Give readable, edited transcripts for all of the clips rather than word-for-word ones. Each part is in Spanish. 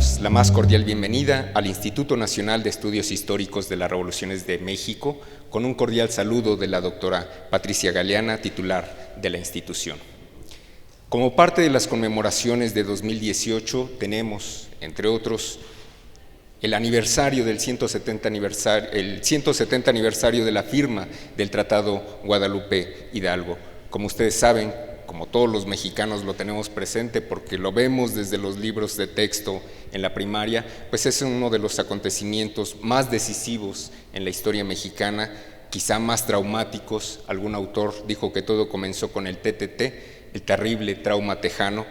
damos la más cordial bienvenida al Instituto Nacional de Estudios Históricos de las Revoluciones de México, con un cordial saludo de la doctora Patricia Galeana, titular de la institución. Como parte de las conmemoraciones de 2018, tenemos, entre otros, el 170 aniversario de la firma del Tratado Guadalupe Hidalgo. Como ustedes saben, como todos los mexicanos lo tenemos presente porque lo vemos desde los libros de texto en la primaria, pues es uno de los acontecimientos más decisivos en la historia mexicana, quizá más traumáticos. Algún autor dijo que todo comenzó con el TTT, el terrible trauma tejano,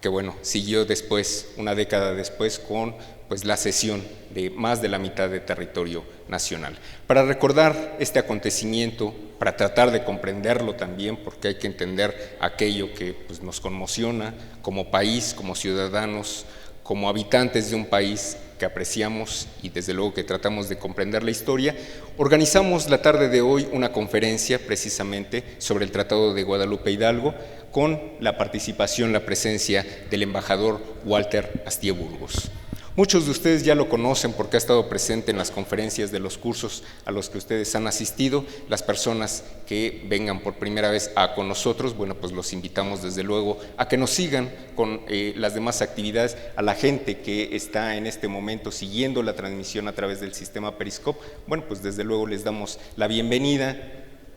que bueno, siguió después, una década después, con pues la cesión de más de la mitad de territorio nacional. Para recordar este acontecimiento, para tratar de comprenderlo también, porque hay que entender aquello que pues, nos conmociona como país, como ciudadanos, como habitantes de un país que apreciamos y desde luego que tratamos de comprender la historia, organizamos la tarde de hoy una conferencia precisamente sobre el Tratado de Guadalupe Hidalgo con la participación, la presencia del embajador Walter Astié Burgos. Muchos de ustedes ya lo conocen porque ha estado presente en las conferencias de los cursos a los que ustedes han asistido. Las personas que vengan por primera vez con nosotros, bueno, pues los invitamos desde luego a que nos sigan con las demás actividades. A la gente que está en este momento siguiendo la transmisión a través del sistema Periscope, bueno, pues desde luego les damos la bienvenida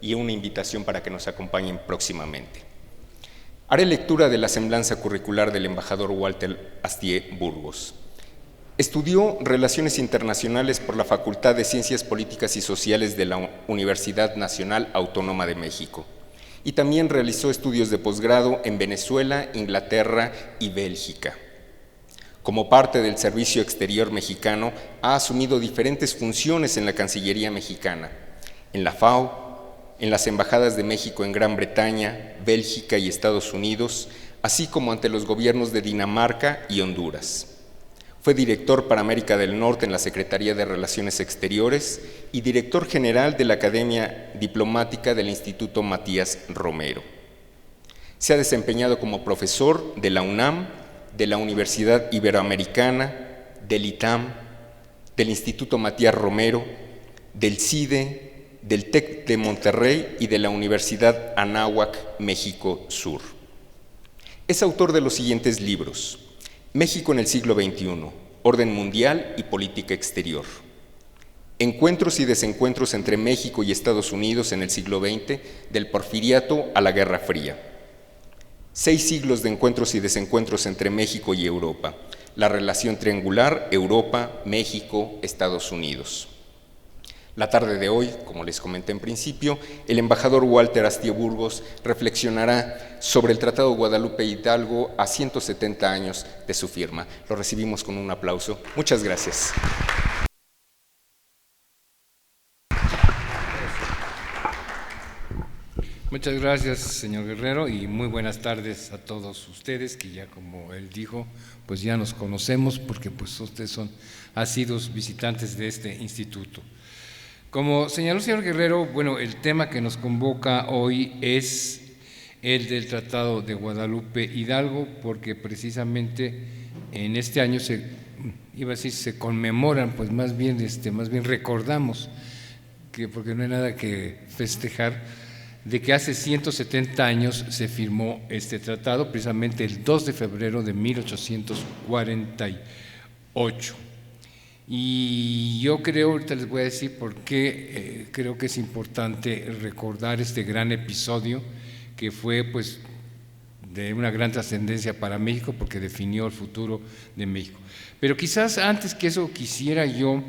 y una invitación para que nos acompañen próximamente. Haré lectura de la semblanza curricular del embajador Walter Astié Burgos. Estudió Relaciones Internacionales por la Facultad de Ciencias Políticas y Sociales de la Universidad Nacional Autónoma de México y también realizó estudios de posgrado en Venezuela, Inglaterra y Bélgica. Como parte del Servicio Exterior mexicano, ha asumido diferentes funciones en la Cancillería mexicana, en la FAO, en las embajadas de México en Gran Bretaña, Bélgica y Estados Unidos, así como ante los gobiernos de Dinamarca y Honduras. Fue director para América del Norte en la Secretaría de Relaciones Exteriores y director general de la Academia Diplomática del Instituto Matías Romero. Se ha desempeñado como profesor de la UNAM, de la Universidad Iberoamericana, del ITAM, del Instituto Matías Romero, del CIDE, del TEC de Monterrey y de la Universidad Anáhuac, México Sur. Es autor de los siguientes libros: México en el siglo XXI, Orden Mundial y Política Exterior. Encuentros y desencuentros entre México y Estados Unidos en el siglo XX, del Porfiriato a la Guerra Fría. 6 siglos de encuentros y desencuentros entre México y Europa. La relación triangular Europa, México, Estados Unidos. La tarde de hoy, como les comenté en principio, el embajador Walter Astié Burgos reflexionará sobre el Tratado Guadalupe Hidalgo a 170 años de su firma. Lo recibimos con un aplauso. Muchas gracias. Muchas gracias, señor Guerrero, y muy buenas tardes a todos ustedes, que ya como él dijo, pues ya nos conocemos porque pues ustedes son asiduos visitantes de este instituto. Como señaló el señor Guerrero, bueno, el tema que nos convoca hoy es el del Tratado de Guadalupe Hidalgo, porque precisamente en este año se conmemoran, pues más bien recordamos, porque no hay nada que festejar, de que hace 170 años se firmó este tratado, precisamente el 2 de febrero de 1848. Y yo creo, ahorita les voy a decir por qué creo que es importante recordar este gran episodio que fue pues de una gran trascendencia para México porque definió el futuro de México. Pero quizás antes que eso quisiera yo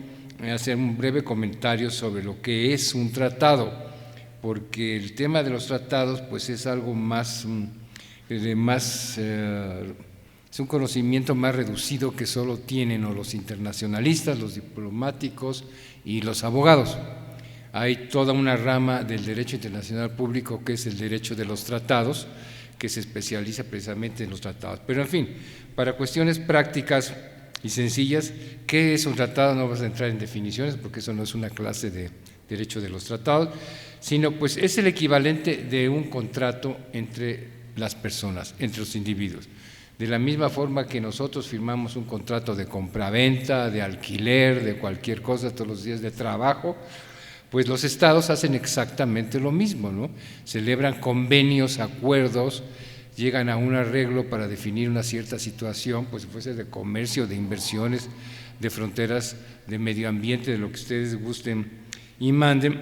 hacer un breve comentario sobre lo que es un tratado, porque el tema de los tratados pues es algo más, es un conocimiento más reducido que solo tienen los internacionalistas, los diplomáticos y los abogados. Hay toda una rama del derecho internacional público que es el derecho de los tratados, que se especializa precisamente en los tratados. Pero en fin, para cuestiones prácticas y sencillas, ¿qué es un tratado? No vas a entrar en definiciones porque eso no es una clase de derecho de los tratados, sino pues es el equivalente de un contrato entre las personas, entre los individuos. De la misma forma que nosotros firmamos un contrato de compraventa, de alquiler, de cualquier cosa todos los días de trabajo, pues los estados hacen exactamente lo mismo, ¿no? Celebran convenios, acuerdos, llegan a un arreglo para definir una cierta situación, pues si fuese de comercio, de inversiones, de fronteras, de medio ambiente, de lo que ustedes gusten y manden.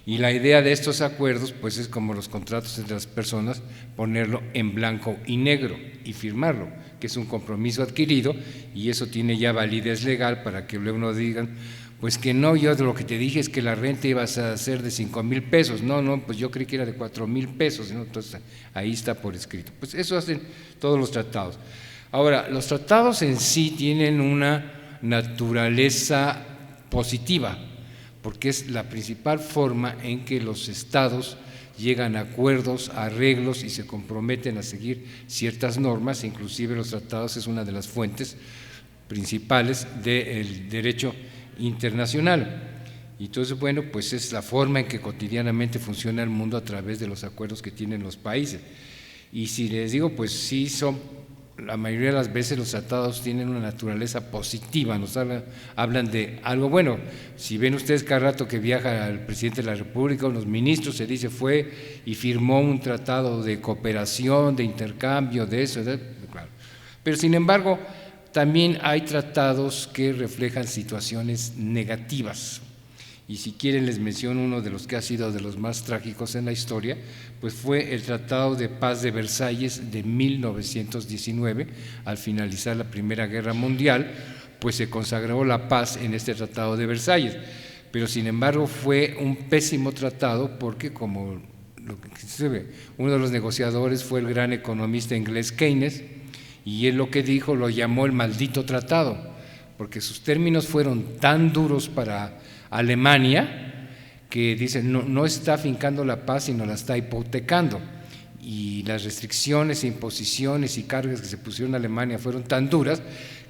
Y la idea de estos acuerdos, pues es como los contratos entre las personas, ponerlo en blanco y negro y firmarlo, que es un compromiso adquirido, y eso tiene ya validez legal para que luego no digan, pues que no, yo de lo que te dije es que la renta ibas a ser de 5,000 pesos, no, pues yo creí que era de 4,000 pesos, ¿no? Entonces ahí está por escrito. Pues eso hacen todos los tratados. Ahora, los tratados en sí tienen una naturaleza positiva, porque es la principal forma en que los estados llegan a acuerdos, a arreglos y se comprometen a seguir ciertas normas, inclusive los tratados es una de las fuentes principales del derecho internacional. Y entonces, bueno, pues es la forma en que cotidianamente funciona el mundo a través de los acuerdos que tienen los países. Y si les digo, pues sí la mayoría de las veces los tratados tienen una naturaleza positiva, nos hablan de algo bueno. Si ven ustedes cada rato que viaja el presidente de la República, los ministros, se dice fue y firmó un tratado de cooperación, de intercambio, de eso, claro. Pero sin embargo, también hay tratados que reflejan situaciones negativas. Y si quieren les menciono uno de los que ha sido de los más trágicos en la historia, pues fue el Tratado de Paz de Versalles de 1919. Al finalizar la Primera Guerra Mundial, pues se consagró la paz en este Tratado de Versalles. Pero sin embargo fue un pésimo tratado porque, como lo que se ve, uno de los negociadores fue el gran economista inglés Keynes, y él lo que dijo lo llamó el maldito tratado, porque sus términos fueron tan duros para Alemania que dicen no está afincando la paz sino la está hipotecando, y las restricciones, imposiciones y cargas que se pusieron a Alemania fueron tan duras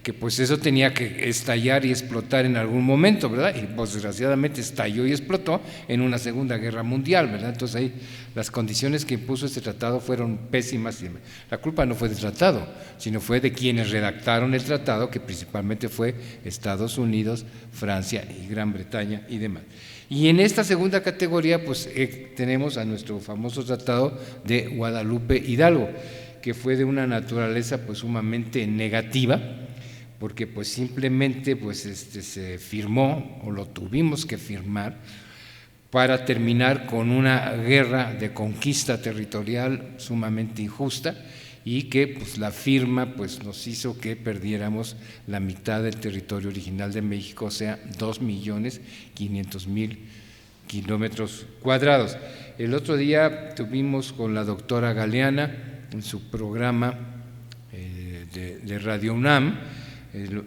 que pues eso tenía que estallar y explotar en algún momento, ¿verdad? Y pues desgraciadamente estalló y explotó en una Segunda Guerra Mundial, ¿verdad? Entonces ahí las condiciones que impuso este tratado fueron pésimas. La culpa no fue del tratado, sino fue de quienes redactaron el tratado, que principalmente fue Estados Unidos, Francia y Gran Bretaña y demás. Y en esta segunda categoría pues tenemos a nuestro famoso tratado de Guadalupe Hidalgo, que fue de una naturaleza pues sumamente negativa, porque pues simplemente pues se firmó, o lo tuvimos que firmar, para terminar con una guerra de conquista territorial sumamente injusta, y que pues la firma pues nos hizo que perdiéramos la mitad del territorio original de México, o sea 2,500,000 kilómetros cuadrados. El otro día tuvimos con la doctora Galeana en su programa de Radio UNAM,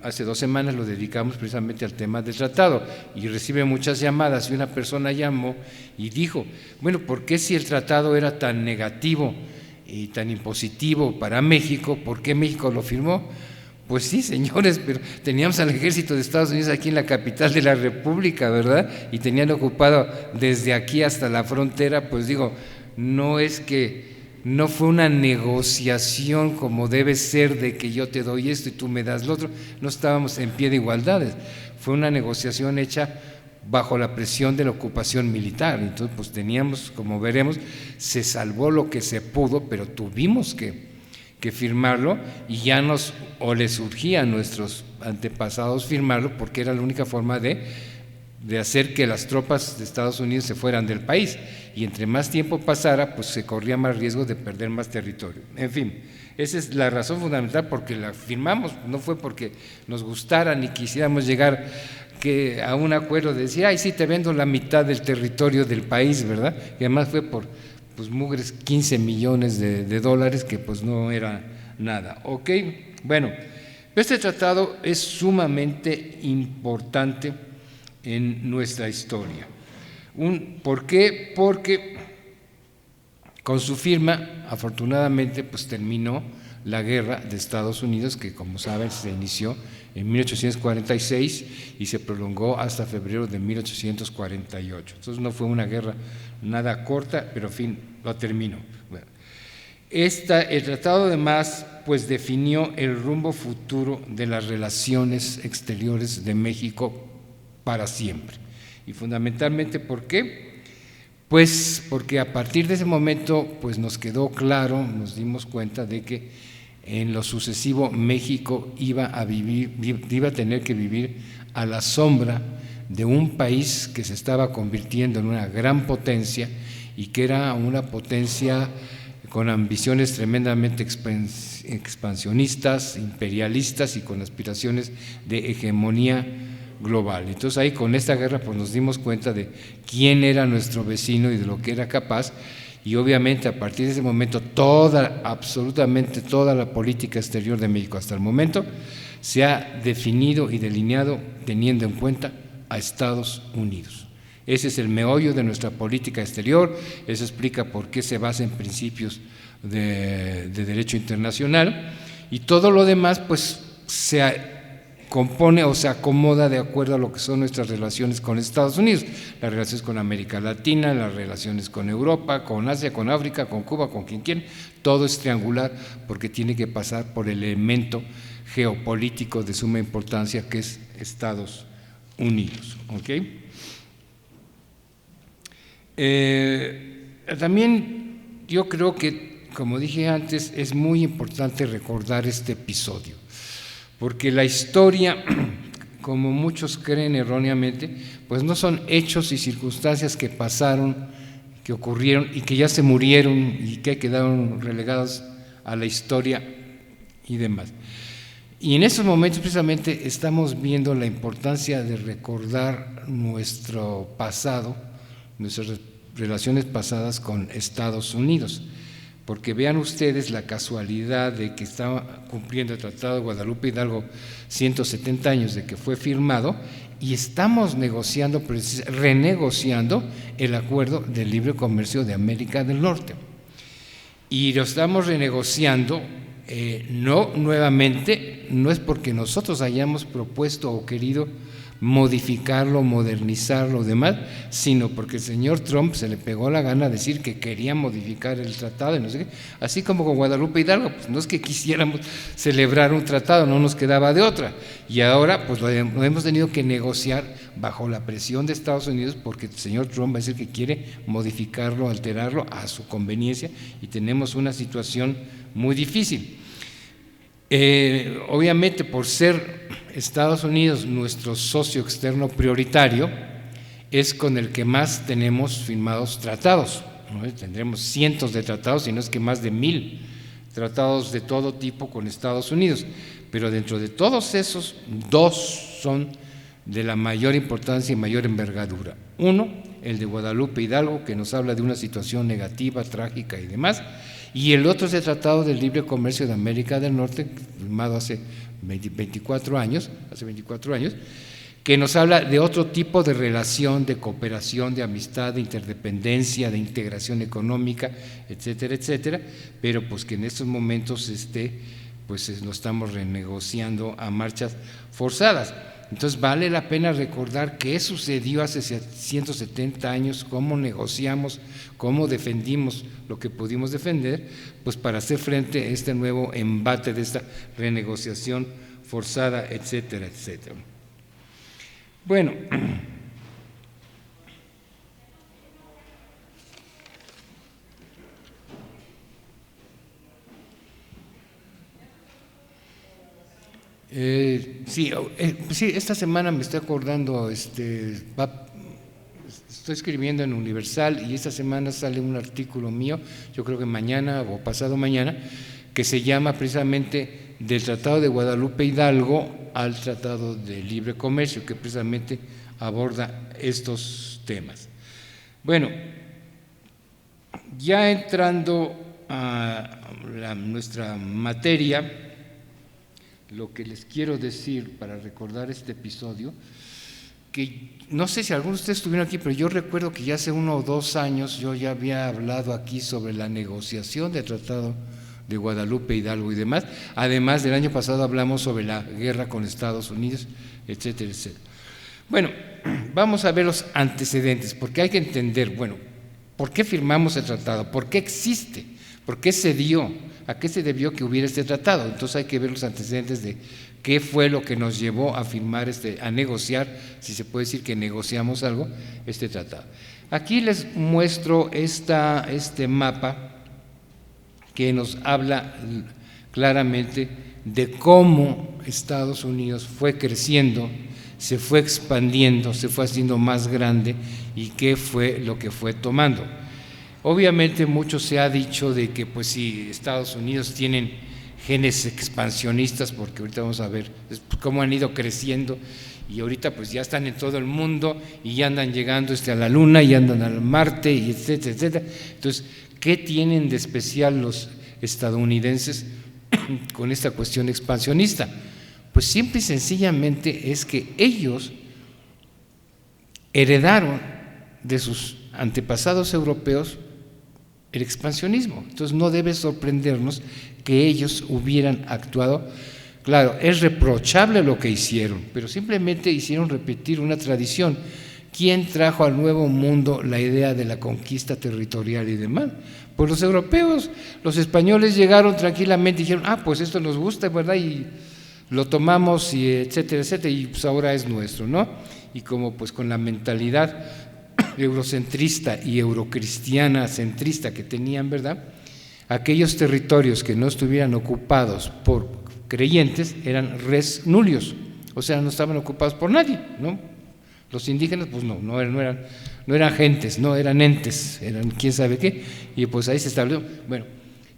hace 2 semanas lo dedicamos precisamente al tema del tratado, y recibe muchas llamadas, y una persona llamó y dijo, bueno, ¿por qué si el tratado era tan negativo y tan impositivo para México, por qué México lo firmó? Pues sí, señores, pero teníamos al ejército de Estados Unidos aquí en la capital de la República, ¿verdad? Y tenían ocupado desde aquí hasta la frontera. Pues digo, no es que no fue una negociación como debe ser, de que yo te doy esto y tú me das lo otro, no estábamos en pie de igualdades, fue una negociación hecha bajo la presión de la ocupación militar. Entonces pues teníamos, como veremos, se salvó lo que se pudo, pero tuvimos que firmarlo, y ya les surgía a nuestros antepasados firmarlo, porque era la única forma de hacer que las tropas de Estados Unidos se fueran del país, y entre más tiempo pasara, pues se corría más riesgo de perder más territorio. En fin, esa es la razón fundamental porque la firmamos, no fue porque nos gustara ni quisiéramos llegar a un acuerdo de decir, ay, sí, te vendo la mitad del territorio del país, ¿verdad? Y además fue por, pues, mugres 15 millones de dólares, que pues no era nada. Ok, bueno, este tratado es sumamente importante en nuestra historia. ¿Por qué? Porque con su firma, afortunadamente, pues terminó la guerra de Estados Unidos, que como saben se inició en 1846 y se prolongó hasta febrero de 1848. Entonces no fue una guerra nada corta, pero en fin, lo terminó. Bueno, El tratado además pues definió el rumbo futuro de las relaciones exteriores de México para siempre. Y fundamentalmente, ¿por qué? Pues porque a partir de ese momento pues nos quedó claro, nos dimos cuenta de que en lo sucesivo México iba a tener que vivir a la sombra de un país que se estaba convirtiendo en una gran potencia y que era una potencia con ambiciones tremendamente expansionistas, imperialistas y con aspiraciones de hegemonía global. Entonces ahí con esta guerra pues nos dimos cuenta de quién era nuestro vecino y de lo que era capaz, y obviamente a partir de ese momento absolutamente toda la política exterior de México hasta el momento se ha definido y delineado teniendo en cuenta a Estados Unidos. Ese es el meollo de nuestra política exterior, eso explica por qué se basa en principios de derecho internacional, y todo lo demás pues se compone o se acomoda de acuerdo a lo que son nuestras relaciones con Estados Unidos, las relaciones con América Latina, las relaciones con Europa, con Asia, con África, con Cuba, con quien quiera, todo es triangular porque tiene que pasar por el elemento geopolítico de suma importancia que es Estados Unidos. ¿Okay? También yo creo que, como dije antes, es muy importante recordar este episodio, porque la historia, como muchos creen erróneamente, pues no son hechos y circunstancias que pasaron, que ocurrieron y que ya se murieron y que quedaron relegados a la historia y demás. Y en esos momentos precisamente estamos viendo la importancia de recordar nuestro pasado, nuestras relaciones pasadas con Estados Unidos, porque vean ustedes la casualidad de que estaba cumpliendo el Tratado de Guadalupe Hidalgo 170 años de que fue firmado y estamos renegociando el Acuerdo de Libre Comercio de América del Norte. Y lo estamos renegociando, no nuevamente, no es porque nosotros hayamos propuesto o querido modificarlo, modernizarlo, demás, sino porque el señor Trump se le pegó la gana decir que quería modificar el tratado y no sé qué, así como con Guadalupe Hidalgo, pues no es que quisiéramos celebrar un tratado, no nos quedaba de otra, y ahora pues lo hemos tenido que negociar bajo la presión de Estados Unidos porque el señor Trump va a decir que quiere modificarlo, alterarlo a su conveniencia y tenemos una situación muy difícil. Obviamente por ser Estados Unidos nuestro socio externo prioritario, es con el que más tenemos firmados tratados, ¿no? Tendremos cientos de tratados, y no es que más de 1000 tratados de todo tipo con Estados Unidos, pero dentro de todos esos, 2 son de la mayor importancia y mayor envergadura. Uno, el de Guadalupe Hidalgo, que nos habla de una situación negativa, trágica y demás, y el otro es el Tratado de Libre Comercio de América del Norte, firmado hace 24 años, que nos habla de otro tipo de relación, de cooperación, de amistad, de interdependencia, de integración económica, etcétera, etcétera, pero pues que en estos momentos pues lo estamos renegociando a marchas forzadas. Entonces vale la pena recordar qué sucedió hace 170 años, cómo negociamos, cómo defendimos lo que pudimos defender, pues para hacer frente a este nuevo embate de esta renegociación forzada, etcétera, etcétera. Bueno, sí, esta semana me estoy acordando, estoy escribiendo en Universal y esta semana sale un artículo mío, yo creo que mañana o pasado mañana, que se llama precisamente del Tratado de Guadalupe Hidalgo al Tratado de Libre Comercio, que precisamente aborda estos temas. Bueno, ya entrando a nuestra materia, lo que les quiero decir para recordar este episodio, que no sé si algunos de ustedes estuvieron aquí, pero yo recuerdo que ya hace 1 o 2 años yo ya había hablado aquí sobre la negociación del Tratado de Guadalupe Hidalgo y demás. Además, del año pasado hablamos sobre la guerra con Estados Unidos, etcétera, etcétera. Bueno, vamos a ver los antecedentes, porque hay que entender, bueno, ¿por qué firmamos el tratado? ¿Por qué existe? ¿Por qué se dio? ¿A qué se debió que hubiera este tratado? Entonces hay que ver los antecedentes de qué fue lo que nos llevó a firmar a negociar, si se puede decir que negociamos algo, este tratado. Aquí les muestro este mapa que nos habla claramente de cómo Estados Unidos fue creciendo, se fue expandiendo, se fue haciendo más grande y qué fue lo que fue tomando. Obviamente mucho se ha dicho de que pues si Estados Unidos tienen genes expansionistas, porque ahorita vamos a ver cómo han ido creciendo y ahorita pues ya están en todo el mundo y ya andan llegando a la Luna y andan al Marte y etcétera, etcétera. Entonces, ¿qué tienen de especial los estadounidenses con esta cuestión expansionista? Pues simple y sencillamente es que ellos heredaron de sus antepasados europeos el expansionismo. Entonces no debe sorprendernos que ellos hubieran actuado. Claro, es reprochable lo que hicieron, pero simplemente hicieron repetir una tradición. ¿Quién trajo al Nuevo Mundo la idea de la conquista territorial y demás? Pues los europeos. Los españoles llegaron tranquilamente y dijeron, pues esto nos gusta, ¿verdad? Y lo tomamos y etcétera, etcétera, y pues ahora es nuestro, ¿no? Y como pues con la mentalidad eurocentrista y eurocristiana centrista que tenían, ¿verdad? Aquellos territorios que no estuvieran ocupados por creyentes eran res nullius, o sea, no estaban ocupados por nadie, ¿no? Los indígenas, pues no eran gentes, no eran entes, eran quién sabe qué, y pues ahí se estableció. Bueno,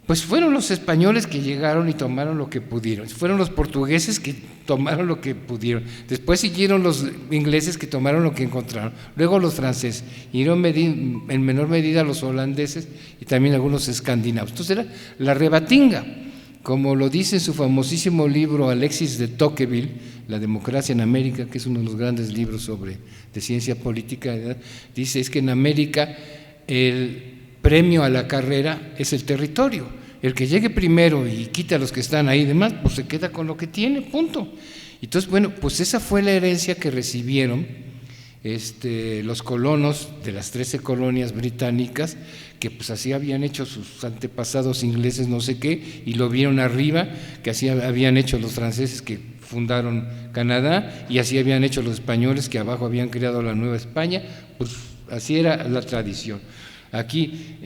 pues fueron los españoles que llegaron y tomaron lo que pudieron, fueron los portugueses que tomaron lo que pudieron, después siguieron los ingleses que tomaron lo que encontraron, luego los franceses, y en menor medida los holandeses y también algunos escandinavos. Entonces era la rebatinga, como lo dice en su famosísimo libro Alexis de Tocqueville, La democracia en América, que es uno de los grandes libros de ciencia política, ¿verdad? Dice, es que en América el premio a la carrera es el territorio. El que llegue primero y quita a los que están ahí y demás, pues se queda con lo que tiene, punto. Entonces, bueno, pues esa fue la herencia que recibieron los colonos de las 13 colonias británicas, que pues así habían hecho sus antepasados ingleses no sé qué, y lo vieron arriba, que así habían hecho los franceses que fundaron Canadá, y así habían hecho los españoles que abajo habían creado la Nueva España, pues así era la tradición. Aquí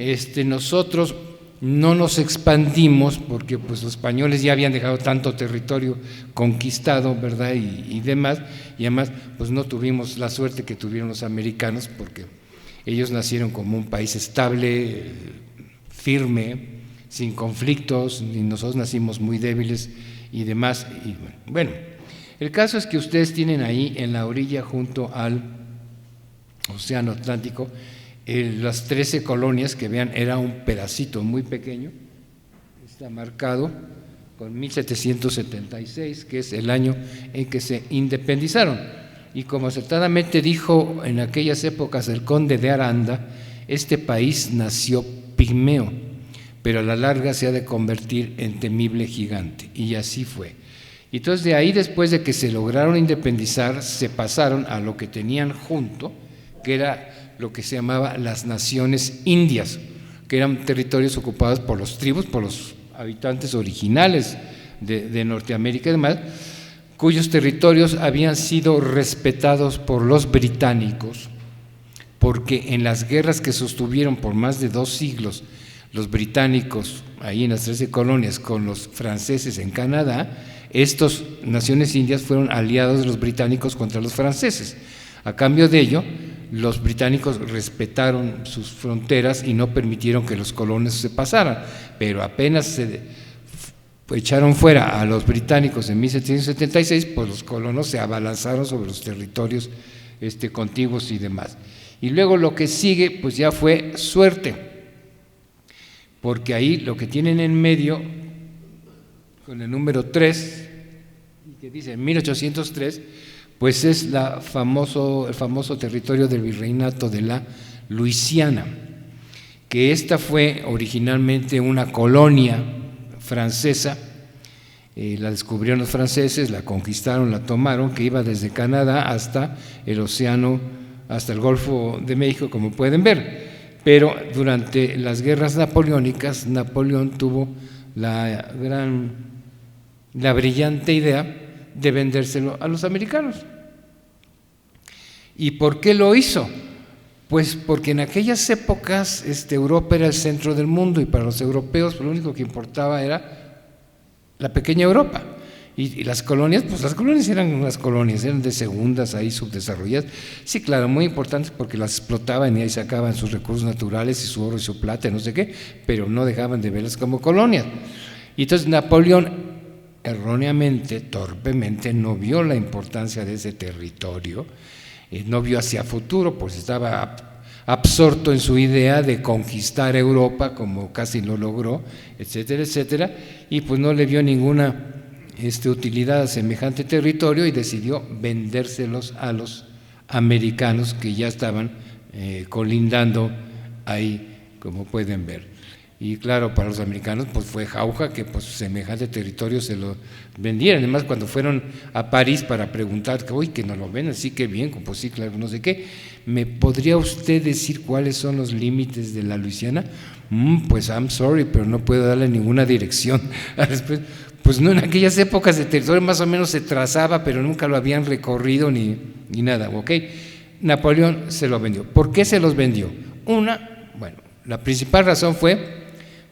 nosotros no nos expandimos porque pues los españoles ya habían dejado tanto territorio conquistado, ¿verdad? Y demás, y además pues no tuvimos la suerte que tuvieron los americanos, porque ellos nacieron como un país estable, firme, sin conflictos, y nosotros nacimos muy débiles y demás. Y bueno, el caso es que ustedes tienen ahí en la orilla junto al Océano Atlántico las 13 colonias, que vean, era un pedacito muy pequeño, está marcado con 1776, que es el año en que se independizaron. Y como acertadamente dijo en aquellas épocas el conde de Aranda, este país nació pigmeo, pero a la larga se ha de convertir en temible gigante, y así fue. Y entonces de ahí, después de que se lograron independizar, se pasaron a lo que tenían junto, que era lo que se llamaba las naciones indias, que eran territorios ocupados por los tribus, por los habitantes originales de Norteamérica y demás, cuyos territorios habían sido respetados por los británicos, porque en las guerras que sostuvieron por más de 2 siglos los británicos ahí en las 13 colonias con los franceses en Canadá, estas naciones indias fueron aliados de los británicos contra los franceses. A cambio de ello, los británicos respetaron sus fronteras y no permitieron que los colonos se pasaran, pero apenas se echaron fuera a los británicos en 1776, pues los colonos se abalanzaron sobre los territorios contiguos y demás. Y luego lo que sigue, pues ya fue suerte, porque ahí lo que tienen en medio, con el número 3, que dice 1803, pues es el famoso territorio del virreinato de la Luisiana, que esta fue originalmente una colonia francesa, la descubrieron los franceses, la conquistaron, la tomaron, que iba desde Canadá hasta el océano, hasta el Golfo de México, como pueden ver. pero durante las guerras napoleónicas, Napoleón tuvo la brillante idea de vendérselo a los americanos. ¿Y por qué lo hizo? Pues porque en aquellas épocas Europa era el centro del mundo y para los europeos lo único que importaba era la pequeña Europa. Y las colonias, pues las colonias eran unas colonias, eran de segundas ahí subdesarrolladas. Sí, claro, muy importantes porque las explotaban y ahí sacaban sus recursos naturales y su oro y su plata y no sé qué, pero no dejaban de verlas como colonias. Y entonces Napoleón erróneamente, torpemente, no vio la importancia de ese territorio, no vio hacia futuro, pues estaba absorto en su idea de conquistar Europa, como casi lo logró, etcétera, etcétera, y pues no le vio ninguna utilidad a semejante territorio y decidió vendérselos a los americanos que ya estaban colindando ahí, como pueden ver. Y claro, para los americanos pues fue jauja que pues semejante territorio se lo vendieran. Además, cuando fueron a París para preguntar, uy, que nos lo venden, sí, que bien, pues sí, claro, no sé qué. ¿Me podría usted decir cuáles son los límites de la Luisiana? Pues I'm sorry, pero no puedo darle ninguna dirección. Pues no, en aquellas épocas el territorio más o menos se trazaba, pero nunca lo habían recorrido ni nada, ¿ok? Napoleón se lo vendió. ¿Por qué se los vendió? La principal razón fue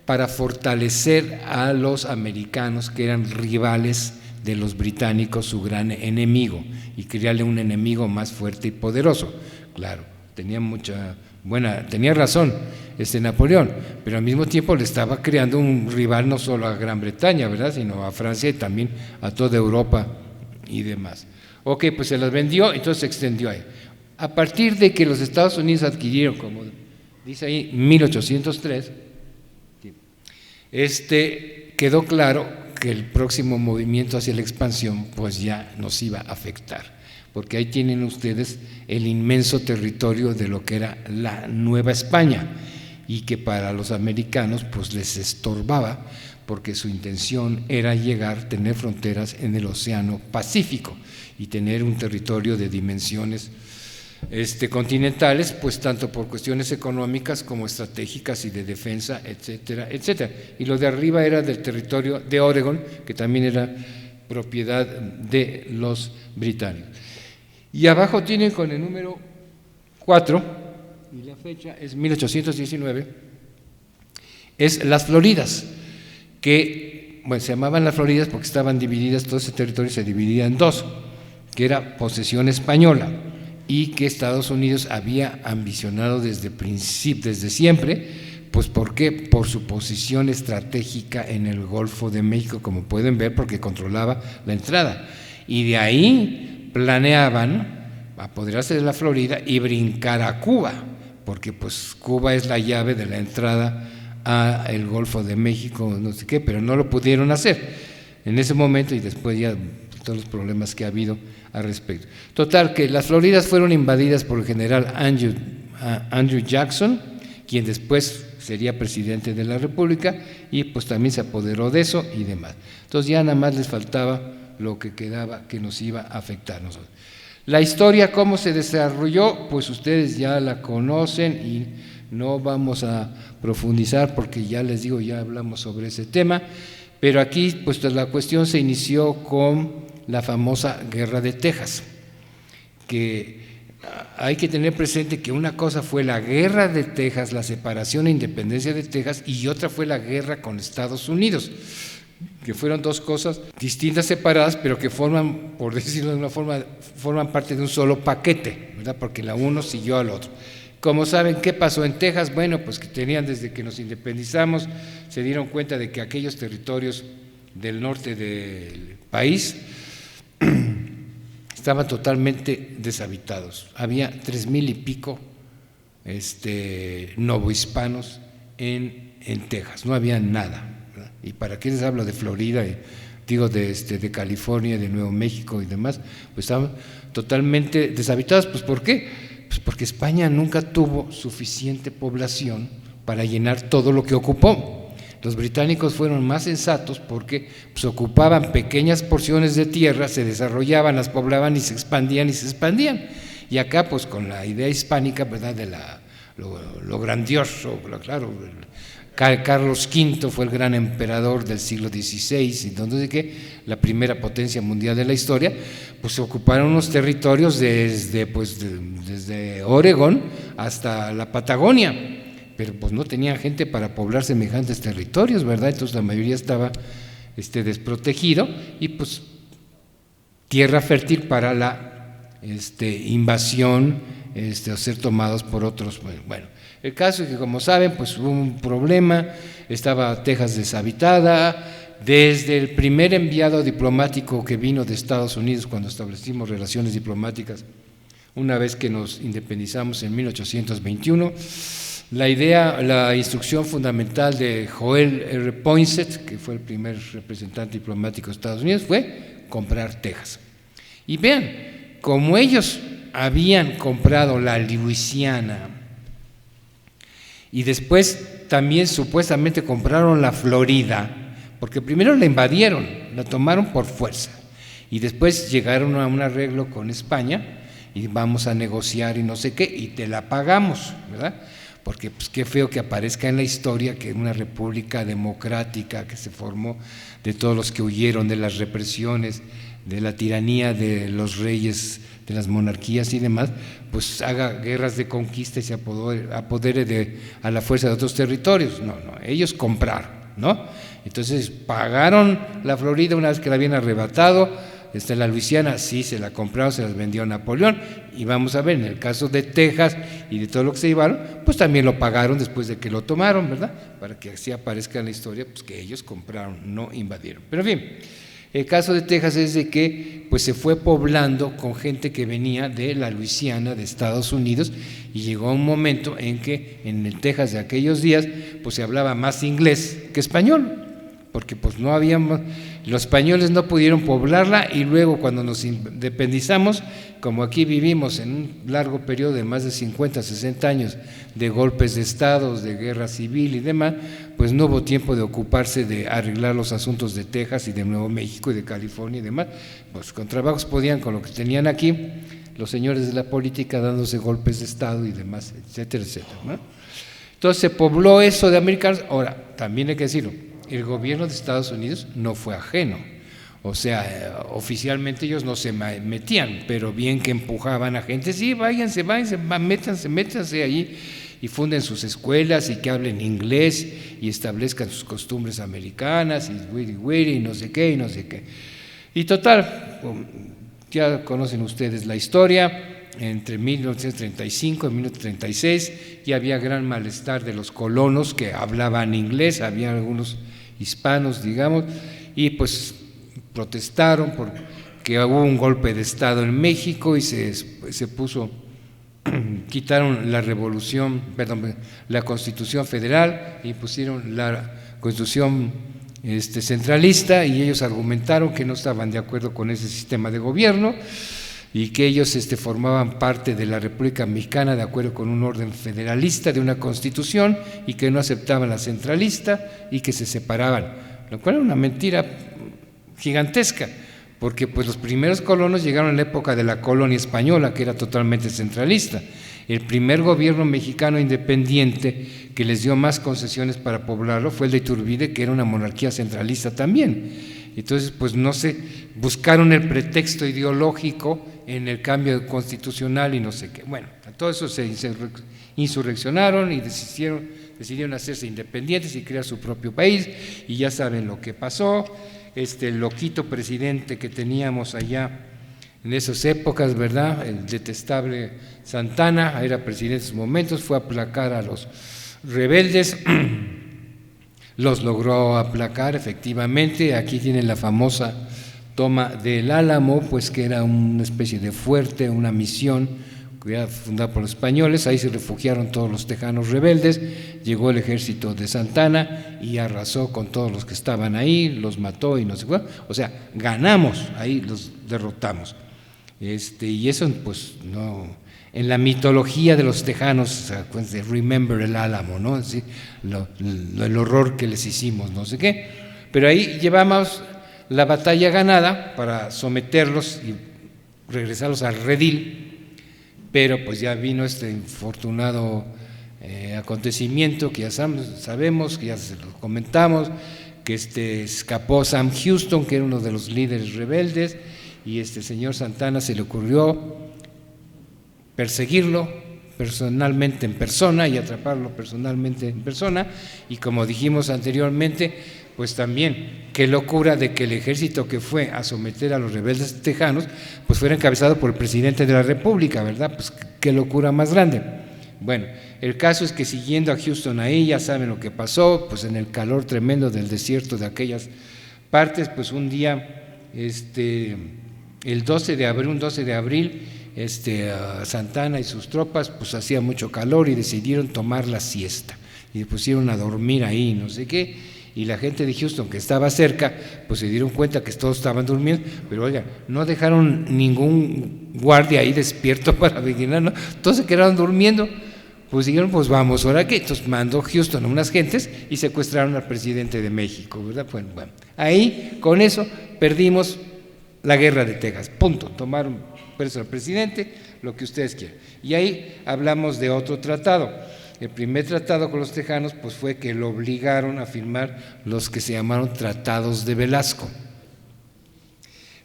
para fortalecer a los americanos, que eran rivales de los británicos, su gran enemigo, y crearle un enemigo más fuerte y poderoso. Claro, tenía razón Napoleón, pero al mismo tiempo le estaba creando un rival no solo a Gran Bretaña, ¿verdad?, sino a Francia y también a toda Europa y demás. Ok, pues se las vendió, entonces se extendió ahí. A partir de que los Estados Unidos adquirieron, como dice ahí, 1803, quedó claro que el próximo movimiento hacia la expansión pues ya nos iba a afectar, porque ahí tienen ustedes el inmenso territorio de lo que era la Nueva España y que para los americanos pues les estorbaba porque su intención era tener fronteras en el Océano Pacífico y tener un territorio de dimensiones continentales, pues tanto por cuestiones económicas como estratégicas y de defensa, etcétera, etcétera. Y lo de arriba era del territorio de Oregón, que también era propiedad de los británicos. Y abajo tienen con el número 4, y la fecha es 1819, es las Floridas, que se llamaban las Floridas porque estaban divididas, todo ese territorio se dividía en dos, que era posesión española, y que Estados Unidos había ambicionado desde siempre, pues ¿por qué? Por su posición estratégica en el Golfo de México, como pueden ver, porque controlaba la entrada, y de ahí planeaban apoderarse de la Florida y brincar a Cuba, porque pues Cuba es la llave de la entrada a el Golfo de México, no sé qué, pero no lo pudieron hacer en ese momento y después ya todos los problemas que ha habido al respecto. Total, que las Floridas fueron invadidas por el general Andrew Jackson, quien después sería presidente de la República, y pues también se apoderó de eso y demás. Entonces ya nada más les faltaba lo que quedaba que nos iba a afectar nosotros. La historia, cómo se desarrolló, pues ustedes ya la conocen y no vamos a profundizar porque ya les digo, ya hablamos sobre ese tema, pero aquí pues la cuestión se inició con la famosa Guerra de Texas, que hay que tener presente que una cosa fue la Guerra de Texas, la separación e independencia de Texas, y otra fue la guerra con Estados Unidos, que fueron dos cosas distintas, separadas, pero que forman, por decirlo de una forma, forman parte de un solo paquete, ¿verdad?, porque la uno siguió al otro. Como saben, ¿qué pasó en Texas? Bueno, pues que tenían, desde que nos independizamos, se dieron cuenta de que aquellos territorios del norte del país estaban totalmente deshabitados. Había 3,000 y pico novohispanos en Texas, no había nada, ¿verdad? Y para qué les hablo de Florida, de California, de Nuevo México y demás, pues estaban totalmente deshabitados. Pues ¿por qué? Pues porque España nunca tuvo suficiente población para llenar todo lo que ocupó. Los británicos fueron más sensatos porque pues, ocupaban pequeñas porciones de tierra, se desarrollaban, las poblaban y se expandían. Y acá, pues con la idea hispánica, ¿verdad?, de la lo grandioso, claro. Carlos V fue el gran emperador del siglo XVI, entonces que la primera potencia mundial de la historia, pues se ocuparon unos territorios desde Oregón hasta la Patagonia, pero pues no tenían gente para poblar semejantes territorios, ¿verdad? Entonces la mayoría estaba desprotegido y pues tierra fértil para la invasión o ser tomados por otros. Bueno, el caso es que, como saben, pues hubo un problema, estaba Texas deshabitada. Desde el primer enviado diplomático que vino de Estados Unidos cuando establecimos relaciones diplomáticas, una vez que nos independizamos en 1821, la instrucción fundamental de Joel R. Poinsett, que fue el primer representante diplomático de Estados Unidos, fue comprar Texas. Y vean, como ellos habían comprado la Luisiana y después también supuestamente compraron la Florida, porque primero la invadieron, la tomaron por fuerza y después llegaron a un arreglo con España y vamos a negociar y no sé qué y te la pagamos, ¿verdad? Porque pues qué feo que aparezca en la historia que una república democrática que se formó de todos los que huyeron de las represiones, de la tiranía de los reyes, de las monarquías y demás, pues haga guerras de conquista y se apodere a la fuerza de otros territorios. No, ellos compraron, ¿no? Entonces pagaron la Florida una vez que la habían arrebatado, la Luisiana sí se la compraron, se las vendió a Napoleón, y vamos a ver, en el caso de Texas y de todo lo que se llevaron, pues también lo pagaron después de que lo tomaron, ¿verdad? Para que así aparezca en la historia, pues que ellos compraron, no invadieron. Pero en fin, el caso de Texas es de que pues se fue poblando con gente que venía de la Luisiana, de Estados Unidos, y llegó un momento en que en el Texas de aquellos días pues se hablaba más inglés que español, porque pues no habíamos, los españoles no pudieron poblarla, y luego cuando nos independizamos, como aquí vivimos en un largo periodo de más de 50, 60 años de golpes de estados, de guerra civil y demás, pues no hubo tiempo de ocuparse de arreglar los asuntos de Texas y de Nuevo México y de California y demás, pues con trabajos podían con lo que tenían aquí, los señores de la política dándose golpes de estado y demás, etcétera, etcétera, ¿no? Entonces se pobló eso de americanos. Ahora, también hay que decirlo, el gobierno de Estados Unidos no fue ajeno, o sea, oficialmente ellos no se metían, pero bien que empujaban a gente, sí, váyanse, métanse ahí y funden sus escuelas y que hablen inglés y establezcan sus costumbres americanas y no sé qué, Y total, ya conocen ustedes la historia. Entre 1935 y 1936 ya había gran malestar de los colonos que hablaban inglés, había algunos hispanos, digamos, y pues protestaron porque hubo un golpe de Estado en México y se puso, quitaron la Constitución Federal y pusieron la Constitución centralista, y ellos argumentaron que no estaban de acuerdo con ese sistema de gobierno y que ellos formaban parte de la República Mexicana de acuerdo con un orden federalista de una constitución y que no aceptaban la centralista y que se separaban, lo cual era una mentira gigantesca, porque pues los primeros colonos llegaron en la época de la colonia española, que era totalmente centralista. El primer gobierno mexicano independiente que les dio más concesiones para poblarlo fue el de Iturbide, que era una monarquía centralista también. Entonces, pues no se buscaron el pretexto ideológico en el cambio constitucional y no sé qué. Bueno, a todo eso se insurreccionaron y decidieron hacerse independientes y crear su propio país, y ya saben lo que pasó. El loquito presidente que teníamos allá en esas épocas, ¿verdad? El detestable Santana, era presidente en esos momentos, fue a aplacar a los rebeldes. Los logró aplacar, efectivamente. Aquí tienen la famosa toma del Álamo, pues que era una especie de fuerte, una misión fundada por los españoles. Ahí se refugiaron todos los tejanos rebeldes, llegó el ejército de Santana y arrasó con todos los que estaban ahí, los mató y no sé qué. O sea, ganamos, ahí los derrotamos. Y eso, pues, no. En la mitología de los tejanos, remember el Álamo, ¿no? Es decir, el horror que les hicimos, no sé qué. Pero ahí llevamos la batalla ganada para someterlos y regresarlos al redil, pero pues ya vino este infortunado acontecimiento que ya sabemos, que ya se lo comentamos, que escapó Sam Houston, que era uno de los líderes rebeldes, y señor Santana se le ocurrió perseguirlo personalmente en persona y atraparlo personalmente en persona, y como dijimos anteriormente, pues también qué locura de que el ejército que fue a someter a los rebeldes tejanos pues fuera encabezado por el presidente de la República, ¿verdad? Pues qué locura más grande. Bueno, el caso es que siguiendo a Houston ahí, ya saben lo que pasó, pues en el calor tremendo del desierto de aquellas partes, pues un día, el 12 de abril, Santana y sus tropas, pues hacía mucho calor y decidieron tomar la siesta y pusieron a dormir ahí, no sé qué, y la gente de Houston que estaba cerca, pues se dieron cuenta que todos estaban durmiendo, pero oigan, no dejaron ningún guardia ahí despierto para vigilar, ¿no? Todos se quedaron durmiendo. Pues dijeron, pues vamos, ahora qué. Entonces mandó Houston a unas gentes y secuestraron al presidente de México, ¿verdad? Bueno, ahí con eso perdimos la guerra de Texas, punto. Tomaron preso al presidente, lo que ustedes quieran. Y ahí hablamos de otro tratado. El primer tratado con los tejanos pues fue que lo obligaron a firmar los que se llamaron Tratados de Velasco,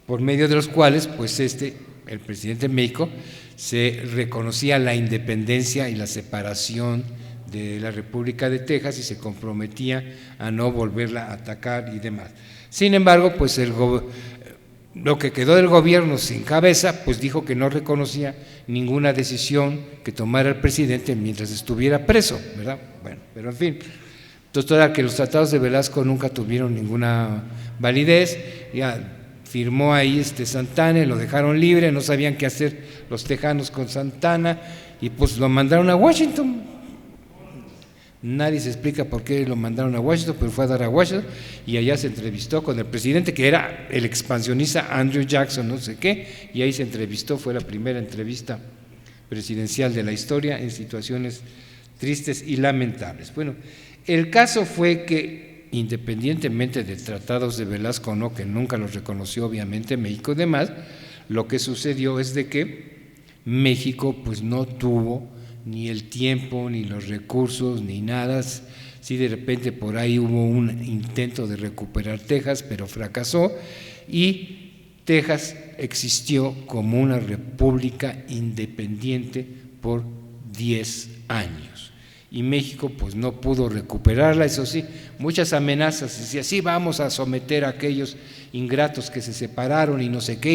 por medio de los cuales pues el presidente de México se reconocía la independencia y la separación de la República de Texas y se comprometía a no volverla a atacar y demás. Sin embargo, pues lo que quedó del gobierno sin cabeza, pues dijo que no reconocía ninguna decisión que tomara el presidente mientras estuviera preso, ¿verdad? Bueno, pero en fin, entonces toda que los tratados de Velasco nunca tuvieron ninguna validez, ya firmó ahí Santana, lo dejaron libre, no sabían qué hacer los tejanos con Santana y pues lo mandaron a Washington. Nadie se explica por qué lo mandaron a Washington, pero fue a dar a Washington y allá se entrevistó con el presidente que era el expansionista Andrew Jackson, no sé qué, y ahí se entrevistó, fue la primera entrevista presidencial de la historia en situaciones tristes y lamentables. Bueno, el caso fue que independientemente de tratados de Velasco o no, que nunca los reconoció obviamente México y demás, lo que sucedió es de que México pues no tuvo ni el tiempo, ni los recursos, ni nada. Sí, de repente por ahí hubo un intento de recuperar Texas, pero fracasó y Texas existió como una república independiente por 10 años. Y México pues no pudo recuperarla, eso sí, muchas amenazas, decía, sí, vamos a someter a aquellos ingratos que se separaron y no sé qué,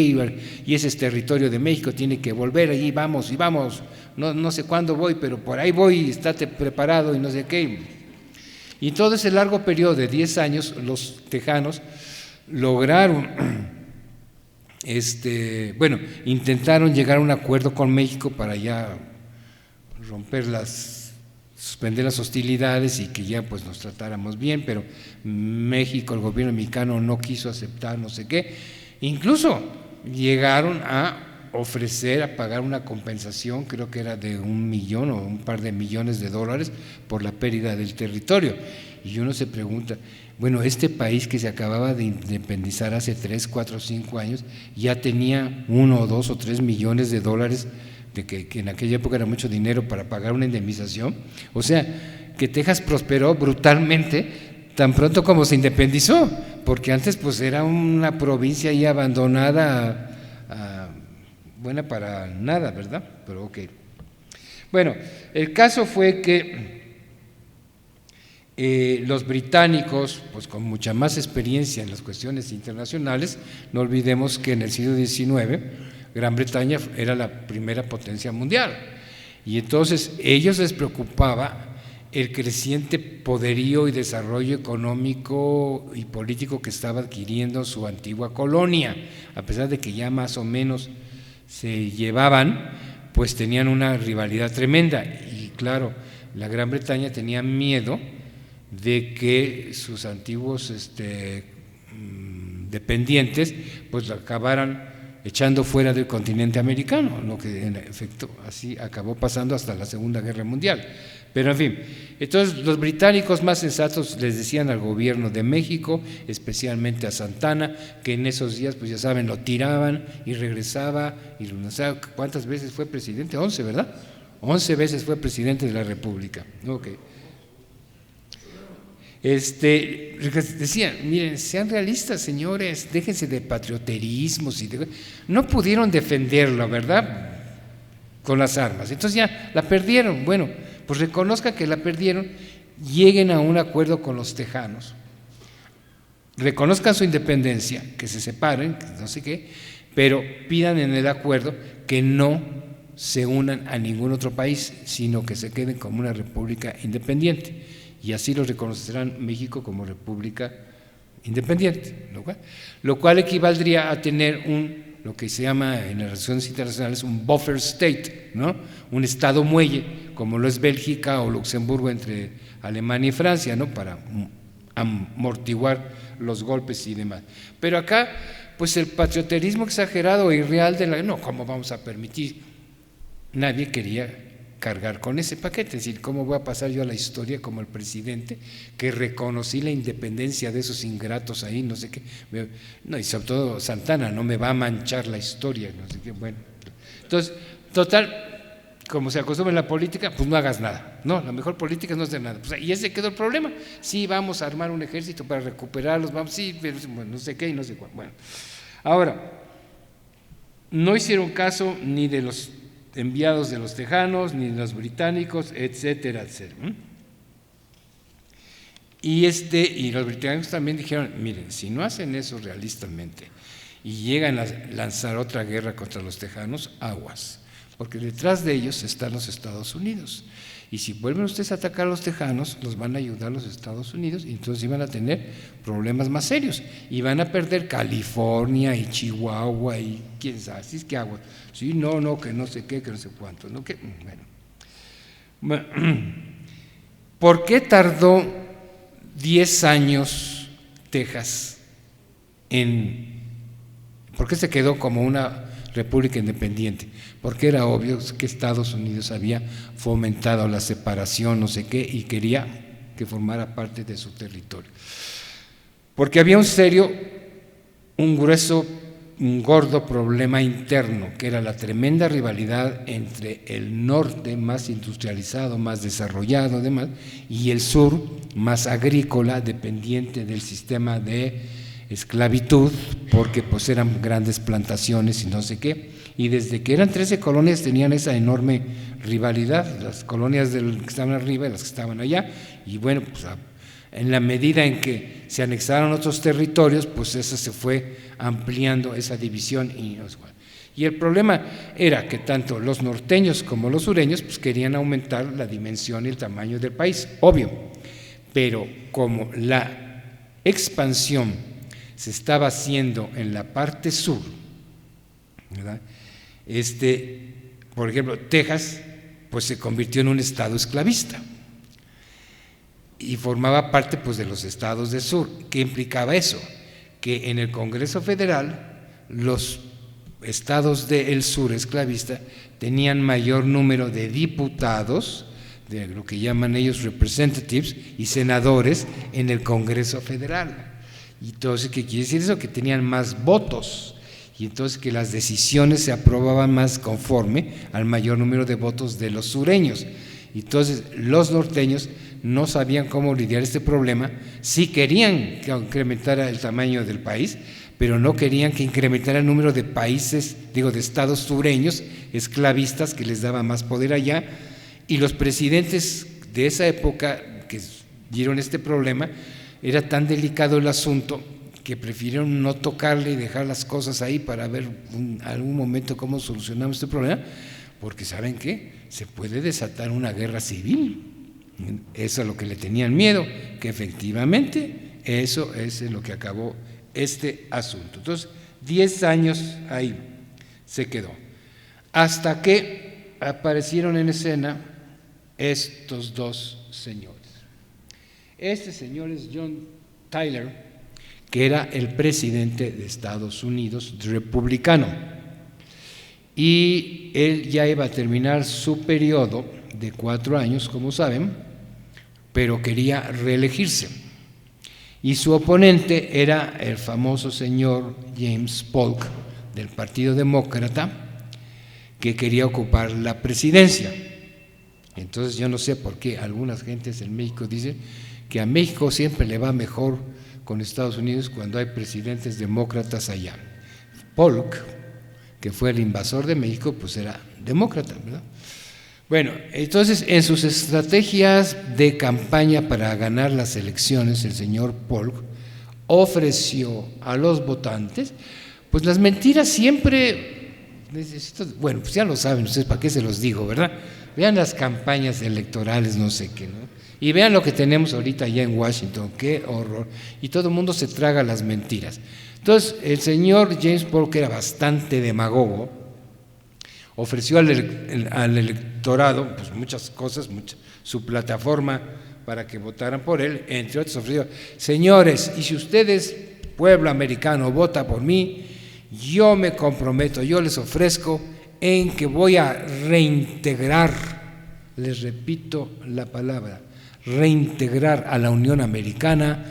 y ese es territorio de México, tiene que volver, allí vamos, y vamos, no sé cuándo voy, pero por ahí voy, estate preparado y no sé qué. Y en todo ese largo periodo de 10 años, los tejanos lograron, intentaron llegar a un acuerdo con México para ya suspender las hostilidades y que ya pues nos tratáramos bien, pero México, el gobierno mexicano no quiso aceptar no sé qué, incluso llegaron a ofrecer, a pagar una compensación, creo que era de $1 millón o un par de millones de dólares por la pérdida del territorio, y uno se pregunta, bueno, este país que se acababa de independizar hace 3, 4, 5 años, ya tenía 1 o 2 o 3 millones de dólares de que en aquella época era mucho dinero para pagar una indemnización, o sea, que Texas prosperó brutalmente tan pronto como se independizó, porque antes pues era una provincia ahí abandonada, buena para nada, ¿verdad? Pero ok. Bueno, el caso fue que los británicos, pues con mucha más experiencia en las cuestiones internacionales, no olvidemos que en el siglo XIX Gran Bretaña era la primera potencia mundial y entonces ellos les preocupaba el creciente poderío y desarrollo económico y político que estaba adquiriendo su antigua colonia, a pesar de que ya más o menos se llevaban, pues tenían una rivalidad tremenda y claro, la Gran Bretaña tenía miedo de que sus antiguos dependientes pues la acabaran echando fuera del continente americano, lo que en efecto así acabó pasando hasta la Segunda Guerra Mundial. Pero en fin, entonces los británicos más sensatos les decían al gobierno de México, especialmente a Santana, que en esos días, pues ya saben, lo tiraban y regresaba, y no sé cuántas veces fue presidente, 11, ¿verdad? 11 veces fue presidente de la República. Okay. Decía, miren, sean realistas, señores, déjense de patrioterismos. No pudieron defenderlo, ¿verdad?, con las armas. Entonces ya la perdieron. Bueno, pues reconozcan que la perdieron, lleguen a un acuerdo con los tejanos, reconozcan su independencia, que se separen, que no sé qué, pero pidan en el acuerdo que no se unan a ningún otro país, sino que se queden como una república independiente. Y así lo reconocerán México como república independiente, lo cual equivaldría a tener lo que se llama en las relaciones internacionales un buffer state, ¿no?, un estado muelle, como lo es Bélgica o Luxemburgo entre Alemania y Francia, ¿no?, para amortiguar los golpes y demás. Pero acá, pues el patrioterismo exagerado e irreal no, ¿cómo vamos a permitir? Nadie quería cargar con ese paquete, es decir, ¿cómo voy a pasar yo a la historia como el presidente que reconocí la independencia de esos ingratos ahí, no sé qué? No, y sobre todo Santana, no me va a manchar la historia, no sé qué. Bueno, entonces, total, como se acostumbra en la política, pues no hagas nada, no, la mejor política es no hacer nada, pues, y ese quedó el problema. Sí, vamos a armar un ejército para recuperarlos, vamos, sí, pero bueno, no sé qué y no sé cuál. Bueno, ahora, no hicieron caso ni de los enviados de los tejanos, ni de los británicos, etcétera, etcétera. Y los británicos también dijeron, miren, si no hacen eso realistamente y llegan a lanzar otra guerra contra los tejanos, aguas, porque detrás de ellos están los Estados Unidos. Y si vuelven ustedes a atacar a los tejanos, los van a ayudar los Estados Unidos y entonces iban a tener problemas más serios y van a perder California y Chihuahua y quién sabe, así es que agua. Sí, no, que no sé qué, que no sé cuánto, ¿no? Bueno, ¿por qué tardó 10 años Texas por qué se quedó como una república independiente? Porque era obvio que Estados Unidos había fomentado la separación, no sé qué, y quería que formara parte de su territorio. Porque había un gordo problema interno, que era la tremenda rivalidad entre el norte más industrializado, más desarrollado, demás, y el sur más agrícola, dependiente del sistema de esclavitud, porque pues eran grandes plantaciones y no sé qué. Y desde que eran 13 colonias tenían esa enorme rivalidad, las colonias que estaban arriba y las que estaban allá, y bueno, pues en la medida en que se anexaron otros territorios, pues eso se fue ampliando, esa división. Y el problema era que tanto los norteños como los sureños pues querían aumentar la dimensión y el tamaño del país, obvio, pero como la expansión se estaba haciendo en la parte sur, ¿verdad? Por ejemplo, Texas pues se convirtió en un estado esclavista y formaba parte pues de los estados del sur. ¿Qué implicaba eso? Que en el Congreso Federal los estados del sur esclavista tenían mayor número de diputados, de lo que llaman ellos representatives, y senadores en el Congreso Federal. Y entonces, ¿qué quiere decir eso? Que tenían más votos. Y entonces que las decisiones se aprobaban más conforme al mayor número de votos de los sureños. Entonces los norteños no sabían cómo lidiar este problema, sí querían que incrementara el tamaño del país, pero no querían que incrementara el número de países, de estados sureños esclavistas que les daba más poder allá, y los presidentes de esa época que vieron este problema, era tan delicado el asunto que prefirieron no tocarle y dejar las cosas ahí para ver en algún momento cómo solucionamos este problema, porque ¿saben qué? Se puede desatar una guerra civil. Eso es lo que le tenían miedo, que efectivamente eso es en lo que acabó este asunto. Entonces, 10 años ahí se quedó, hasta que aparecieron en escena estos dos señores. Este señor es John Tyler, que era el presidente de Estados Unidos, republicano, y él ya iba a terminar su periodo de 4 años, como saben, pero quería reelegirse, y su oponente era el famoso señor James Polk del Partido Demócrata, que quería ocupar la presidencia. Entonces yo no sé por qué algunas gentes en México dicen que a México siempre le va mejor con Estados Unidos cuando hay presidentes demócratas allá. Polk, que fue el invasor de México, pues era demócrata, ¿verdad? Bueno, entonces en sus estrategias de campaña para ganar las elecciones, el señor Polk ofreció a los votantes, pues las mentiras siempre, bueno, pues ya lo saben ustedes, ¿para qué se los digo, verdad? Vean las campañas electorales, no sé qué, ¿no? Y vean lo que tenemos ahorita allá en Washington, qué horror, y todo el mundo se traga las mentiras. Entonces, el señor James Polk, que era bastante demagogo, ofreció al electorado pues muchas cosas, su plataforma para que votaran por él, entre otros ofreció: señores, y si ustedes, pueblo americano, vota por mí, yo me comprometo, yo les ofrezco en que voy a reintegrar, les repito la palabra, reintegrar a la Unión Americana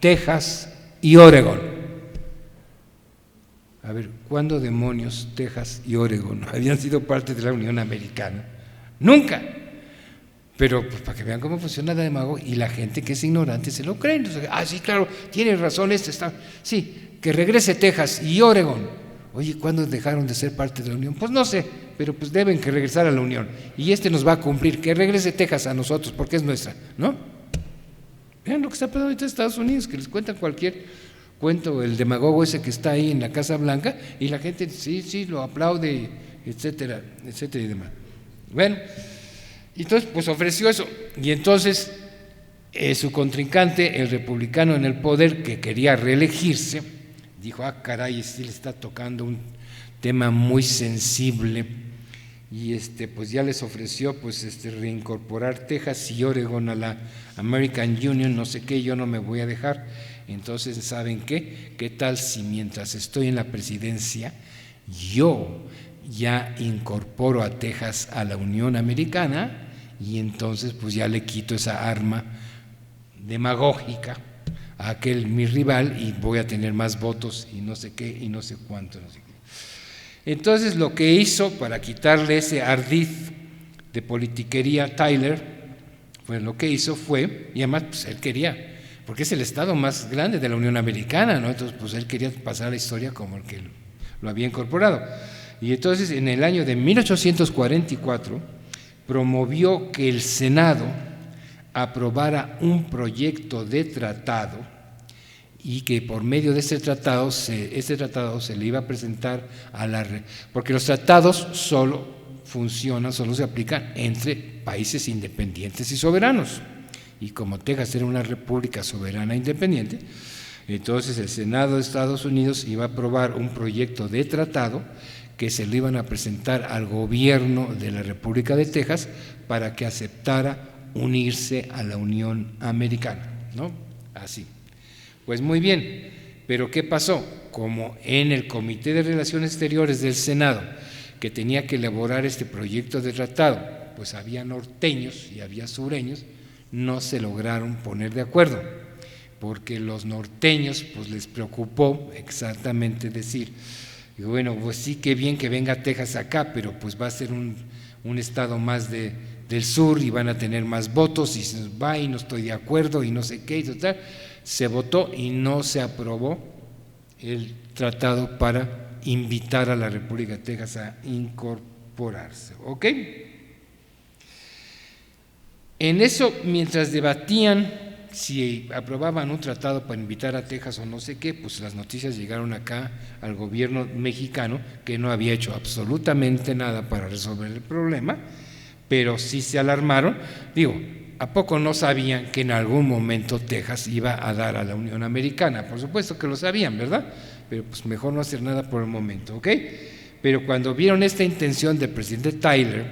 Texas y Oregón. A ver, ¿cuándo demonios Texas y Oregón habían sido parte de la Unión Americana? Nunca. Pero pues, para que vean cómo funciona la demagogia, y la gente que es ignorante se lo cree. Entonces, sí, claro, tiene razón, está. Sí, que regrese Texas y Oregón. Oye, ¿cuándo dejaron de ser parte de la Unión? Pues no sé, pero pues deben que regresar a la Unión. Y nos va a cumplir, que regrese Texas a nosotros, porque es nuestra, ¿no? Vean lo que está pasando ahorita en Estados Unidos, que les cuentan cualquier cuento, el demagogo ese que está ahí en la Casa Blanca, y la gente sí, lo aplaude, etcétera, etcétera y demás. Bueno, entonces pues ofreció eso, y entonces su contrincante, el republicano en el poder, que quería reelegirse, dijo: caray, sí le está tocando un tema muy sensible, y pues ya les ofreció pues reincorporar Texas y Oregón a la American Union, no sé qué, yo no me voy a dejar. Entonces, ¿saben qué? ¿Qué tal si mientras estoy en la presidencia yo ya incorporo a Texas a la Unión Americana, y entonces pues ya le quito esa arma demagógica a aquel mi rival y voy a tener más votos y no sé qué y no sé cuánto, no sé qué? Entonces lo que hizo para quitarle ese ardid de politiquería Tyler, pues lo que hizo fue, y además pues él quería, porque es el estado más grande de la Unión Americana, ¿no? Entonces pues él quería pasar a la historia como el que lo había incorporado. Y entonces en el año de 1844 promovió que el Senado aprobara un proyecto de tratado, y que por medio de este tratado se le iba a presentar porque los tratados solo se aplican entre países independientes y soberanos, y como Texas era una república soberana e independiente, entonces el Senado de Estados Unidos iba a aprobar un proyecto de tratado que se le iban a presentar al gobierno de la República de Texas para que aceptara unirse a la Unión Americana, ¿no? Así. Pues muy bien, pero ¿qué pasó? Como en el Comité de Relaciones Exteriores del Senado, que tenía que elaborar este proyecto de tratado, pues había norteños y había sureños, no se lograron poner de acuerdo, porque los norteños pues les preocupó exactamente decir: bueno, pues sí, qué bien que venga Texas acá, pero pues va a ser un estado más del sur y van a tener más votos, y se va y no estoy de acuerdo y no sé qué, y total, se votó y no se aprobó el tratado para invitar a la República de Texas a incorporarse, ¿ok? En eso, mientras debatían si aprobaban un tratado para invitar a Texas o no sé qué, pues las noticias llegaron acá al gobierno mexicano, que no había hecho absolutamente nada para resolver el problema, pero sí se alarmaron. Digo, ¿a poco no sabían que en algún momento Texas iba a dar a la Unión Americana? Por supuesto que lo sabían, ¿verdad? Pero pues mejor no hacer nada por el momento, ¿ok? Pero cuando vieron esta intención del presidente Tyler,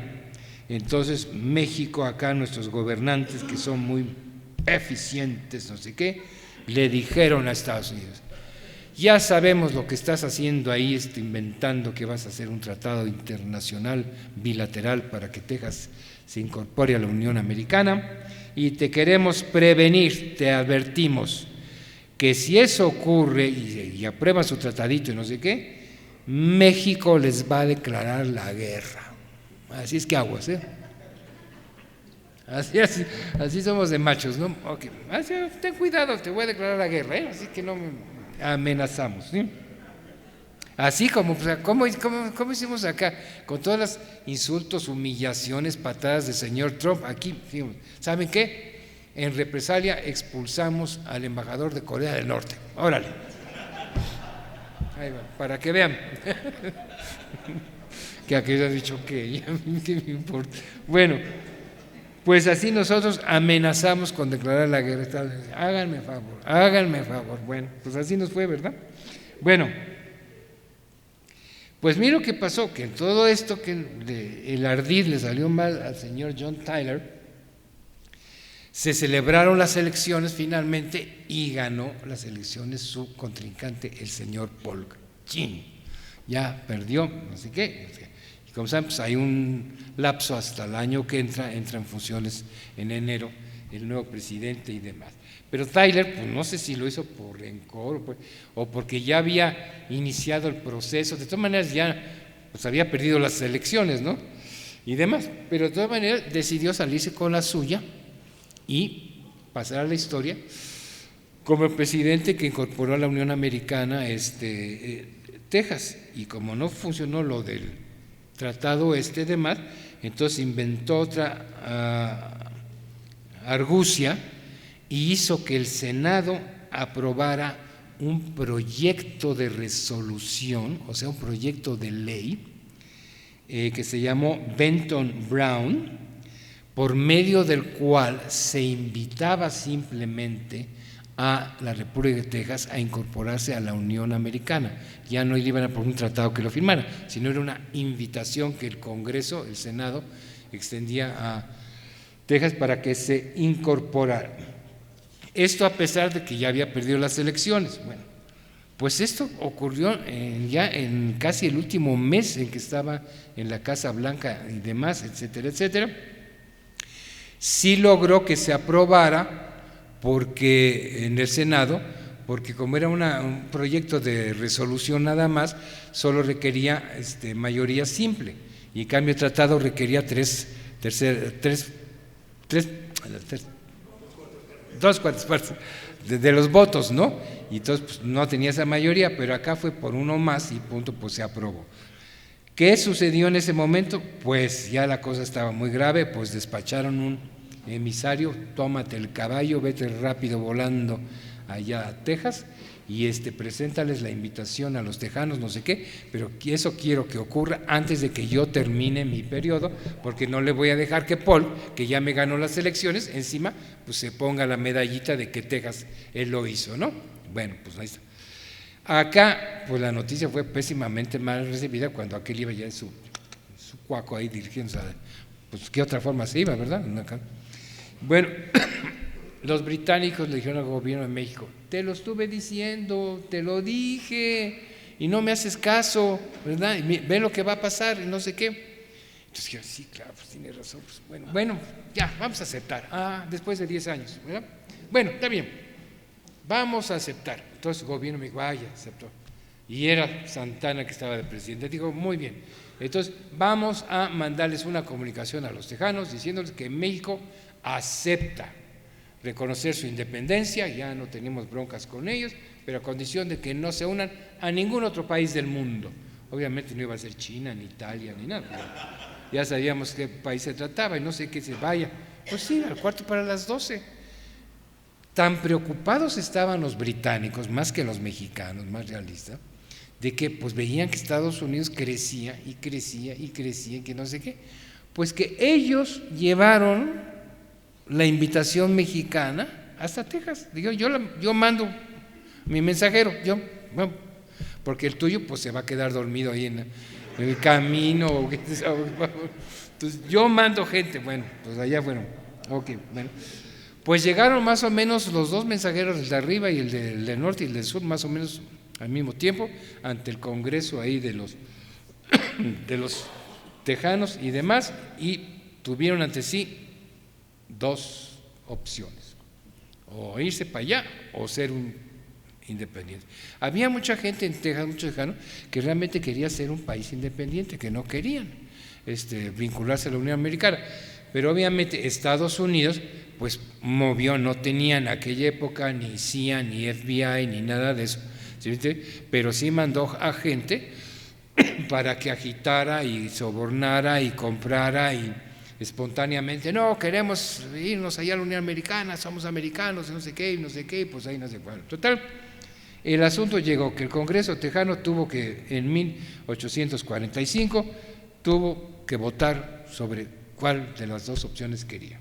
entonces México, acá nuestros gobernantes que son muy eficientes, no sé qué, le dijeron a Estados Unidos: ya sabemos lo que estás haciendo ahí, inventando que vas a hacer un tratado internacional bilateral para que Texas se incorpore a la Unión Americana, y te queremos prevenir, te advertimos que si eso ocurre y aprueban su tratadito y no sé qué, México les va a declarar la guerra. Así es que aguas, Así somos de machos, ¿no? Okay. Así, ten cuidado, te voy a declarar la guerra, ¿eh? Así que no me amenazamos, ¿sí? Así como, o sea, ¿cómo hicimos acá? Con todos los insultos, humillaciones, patadas del señor Trump, aquí, ¿saben qué? En represalia expulsamos al embajador de Corea del Norte. Órale. Ahí va, para que vean. Que aquello ha dicho que me importa. Bueno, pues así nosotros amenazamos con declarar la guerra. Háganme favor. Bueno, pues así nos fue, ¿verdad? Bueno, pues mira lo que pasó, que en todo esto que el ardid le salió mal al señor John Tyler, se celebraron las elecciones finalmente y ganó las elecciones su contrincante, el señor Paul Chin. Ya perdió, no sé qué. Y como saben, pues hay un lapso hasta el año que entra en funciones en enero el nuevo presidente y demás. Pero Tyler, pues no sé si lo hizo por rencor o porque ya había iniciado el proceso. De todas maneras ya pues había perdido las elecciones, ¿no? Y demás. Pero de todas maneras decidió salirse con la suya y pasar a la historia como el presidente que incorporó a la Unión Americana Texas. Y como no funcionó lo del tratado demás, entonces inventó otra argucia y hizo que el Senado aprobara un proyecto de resolución, o sea, un proyecto de ley que se llamó Benton-Brown, por medio del cual se invitaba simplemente a la República de Texas a incorporarse a la Unión Americana. Ya no iban a por un tratado que lo firmara, sino era una invitación que el Congreso, el Senado, extendía a Texas para que se incorporara. Esto a pesar de que ya había perdido las elecciones. Bueno, pues esto ocurrió ya en casi el último mes en que estaba en la Casa Blanca y demás, etcétera, etcétera. Sí logró que se aprobara porque en el Senado, porque como era un proyecto de resolución nada más, solo requería mayoría simple, y en cambio el tratado requería dos cuartas partes de los votos, ¿no? Y entonces pues, no tenía esa mayoría, pero acá fue por uno más y punto, pues se aprobó. ¿Qué sucedió en ese momento? Pues ya la cosa estaba muy grave, pues despacharon un emisario, tómate el caballo, vete rápido volando allá a Texas y preséntales la invitación a los tejanos, no sé qué, pero eso quiero que ocurra antes de que yo termine mi periodo, porque no le voy a dejar que Paul, que ya me ganó las elecciones, encima pues se ponga la medallita de que Texas él lo hizo, ¿no? Bueno, pues ahí está. Acá, pues la noticia fue pésimamente mal recibida cuando aquel iba ya en su cuaco ahí dirigiéndose a, pues qué otra forma se iba, ¿verdad? Bueno, los británicos le dijeron al gobierno de México, te lo estuve diciendo, te lo dije, y no me haces caso, ¿verdad? Y ve lo que va a pasar y no sé qué. Entonces dijeron, sí, claro, pues tiene razón, pues bueno, ya, vamos a aceptar. Después de 10 años, ¿verdad? Bueno, está bien, vamos a aceptar. Entonces el gobierno me dijo, ya aceptó. Y era Santana que estaba de presidente. Digo, muy bien, entonces vamos a mandarles una comunicación a los tejanos diciéndoles que México acepta reconocer su independencia, ya no tenemos broncas con ellos, pero a condición de que no se unan a ningún otro país del mundo. Obviamente no iba a ser China, ni Italia, ni nada. Ya sabíamos qué país se trataba y no sé qué se vaya. Pues sí, al cuarto para las 12. Tan preocupados estaban los británicos, más que los mexicanos, más realistas, de que pues veían que Estados Unidos crecía y crecía y crecía, que no sé qué. Pues que ellos llevaron la invitación mexicana hasta Texas. Digo, yo mando mi mensajero, porque el tuyo pues se va a quedar dormido ahí en el camino. Entonces yo mando gente, bueno, pues allá fueron. Ok, bueno. Pues llegaron más o menos los dos mensajeros, el de arriba y el del norte y el del sur, más o menos al mismo tiempo, ante el Congreso ahí de los tejanos y demás, y tuvieron ante sí dos opciones, o irse para allá o ser un independiente. Había mucha gente en Texas, muchos tejanos, que realmente quería ser un país independiente, que no querían vincularse a la Unión Americana. pero obviamente Estados Unidos pues movió, no tenía en aquella época ni CIA, ni FBI, ni nada de eso, ¿sí? Pero sí mandó a gente para que agitara y sobornara y comprara y espontáneamente, no, queremos irnos allá a la Unión Americana, somos americanos, no sé qué, pues ahí no sé cuál. Total, el asunto llegó que el Congreso tejano tuvo que, en 1845, tuvo que votar sobre cuál de las dos opciones quería.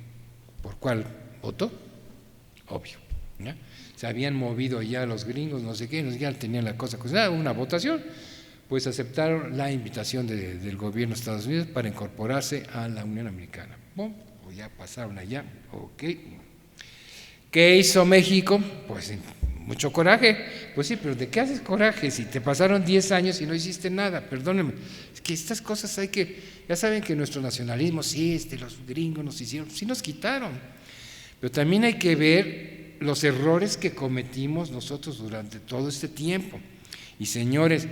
¿Por cuál votó? Obvio, ¿ya? Se habían movido ya los gringos, no sé qué, ya tenían la cosa cocinada, una votación, pues aceptaron la invitación del gobierno de Estados Unidos para incorporarse a la Unión Americana. Bueno, pues ya pasaron allá, ok. ¿Qué hizo México? Pues mucho coraje. Pues sí, pero ¿de qué haces coraje si te pasaron 10 años y no hiciste nada? Perdónenme, es que estas cosas hay que, ya saben que nuestro nacionalismo, sí, los gringos nos hicieron, sí nos quitaron, pero también hay que ver los errores que cometimos nosotros durante todo este tiempo. Y señores,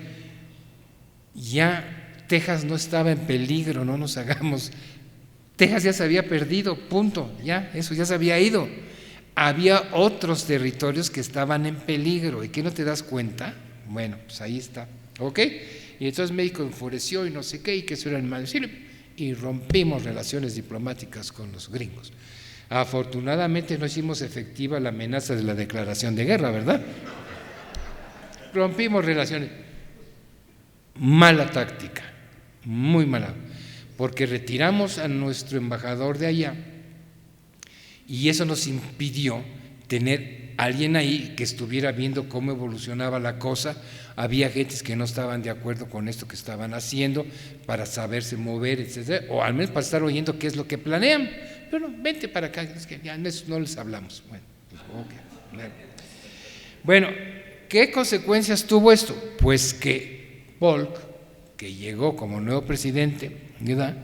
ya Texas no estaba en peligro, no nos hagamos, Texas ya se había perdido, punto, ya, eso ya se había ido. Había otros territorios que estaban en peligro, ¿y qué no te das cuenta? Bueno, pues ahí está, ¿ok? Y entonces México enfureció y no sé qué, y que eso era el mal, y rompimos relaciones diplomáticas con los gringos. Afortunadamente no hicimos efectiva la amenaza de la declaración de guerra, ¿verdad? Rompimos relaciones. Mala táctica, muy mala, porque retiramos a nuestro embajador de allá y eso nos impidió tener alguien ahí que estuviera viendo cómo evolucionaba la cosa. Había gentes que no estaban de acuerdo con esto que estaban haciendo para saberse mover, etcétera, o al menos para estar oyendo qué es lo que planean. Pero no, vente para acá, es que ya no les hablamos. Bueno, pues, okay. Bueno, ¿qué consecuencias tuvo esto? Pues que Polk, que llegó como nuevo presidente, ¿verdad?,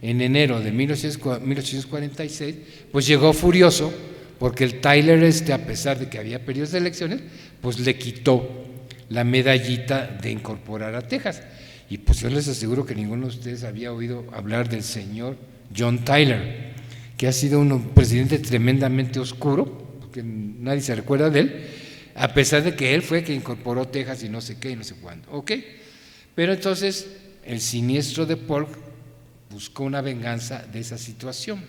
en enero de 1846, pues llegó furioso porque el Tyler a pesar de que había perdido las elecciones, pues le quitó la medallita de incorporar a Texas. Y pues yo les aseguro que ninguno de ustedes había oído hablar del señor John Tyler, que ha sido un presidente tremendamente oscuro, porque nadie se recuerda de él, a pesar de que él fue que incorporó Texas y no sé qué y no sé cuándo, ¿ok? Pero entonces el siniestro de Polk buscó una venganza de esa situación.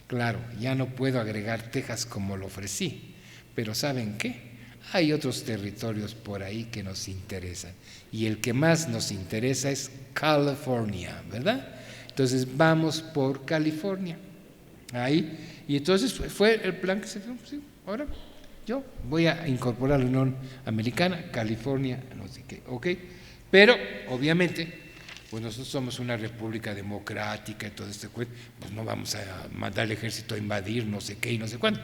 Claro, ya no puedo agregar Texas como lo ofrecí, pero ¿saben qué? Hay otros territorios por ahí que nos interesan, y el que más nos interesa es California, ¿verdad? Entonces vamos por California, ahí, y entonces fue el plan que se dio, sí, ahora yo voy a incorporar a la Unión Americana, California, no sé qué, ok, pero obviamente pues nosotros somos una república democrática y todo este cuento, pues no vamos a mandar al ejército a invadir no sé qué y no sé cuándo.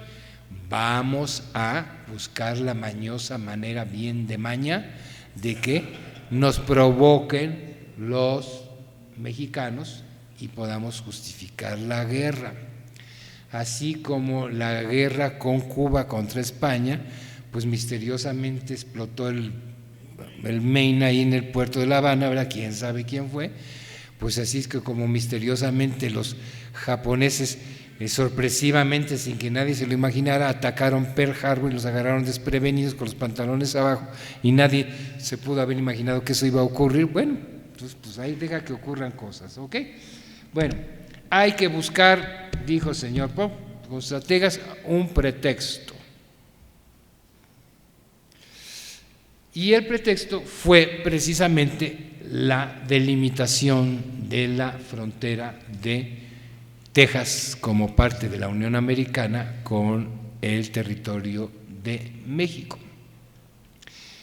Vamos a buscar la mañosa manera bien de maña de que nos provoquen los mexicanos y podamos justificar la guerra. Así como la guerra con Cuba contra España, pues misteriosamente explotó el Maine ahí en el puerto de La Habana, ¿verdad? Quién sabe quién fue. Pues así es que como misteriosamente los japoneses sorpresivamente, sin que nadie se lo imaginara, atacaron Pearl Harbor y los agarraron desprevenidos con los pantalones abajo y nadie se pudo haber imaginado que eso iba a ocurrir. Bueno, entonces pues ahí deja que ocurran cosas, ¿ok? Bueno, hay que buscar, dijo el señor Pop, los estrategas, un pretexto. Y el pretexto fue precisamente la delimitación de la frontera de Texas como parte de la Unión Americana con el territorio de México.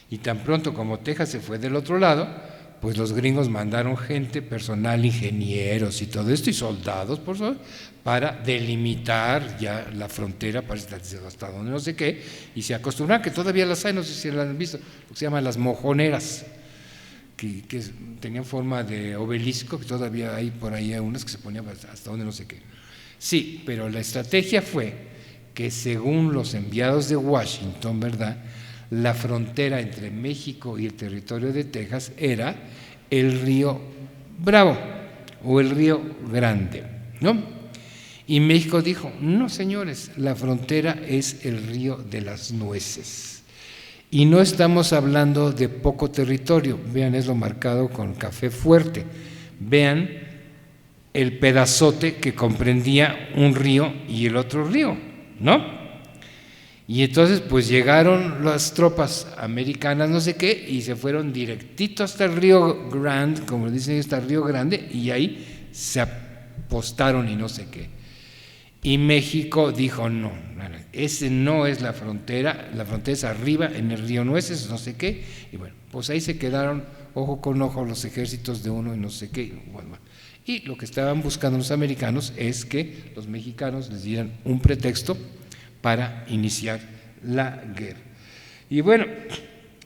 Y tan pronto como Texas se fue del otro lado, pues los gringos mandaron gente, personal, ingenieros y todo esto, y soldados, por favor, para delimitar ya la frontera, para hasta donde no sé qué, y se acostumbraron, que todavía las hay, no sé si las han visto, lo que se llaman las mojoneras, que tenían forma de obelisco, que todavía hay por ahí unas que se ponían hasta donde no sé qué. Sí, pero la estrategia fue que según los enviados de Washington, ¿verdad?, la frontera entre México y el territorio de Texas era el río Bravo o el río Grande, ¿no? Y México dijo, no señores, la frontera es el río de las nueces. Y no estamos hablando de poco territorio, vean, es lo marcado con café fuerte, vean el pedazote que comprendía un río y el otro río, ¿no? Y entonces pues llegaron las tropas americanas, no sé qué, y se fueron directito hasta el Río Grande, como dicen, hasta el Río Grande, y ahí se apostaron y no sé qué. Y México dijo, no, ese no es la frontera es arriba en el río Nueces, no sé qué, y bueno, pues ahí se quedaron ojo con ojo los ejércitos de uno y no sé qué, bueno, y lo que estaban buscando los americanos es que los mexicanos les dieran un pretexto para iniciar la guerra. Y bueno,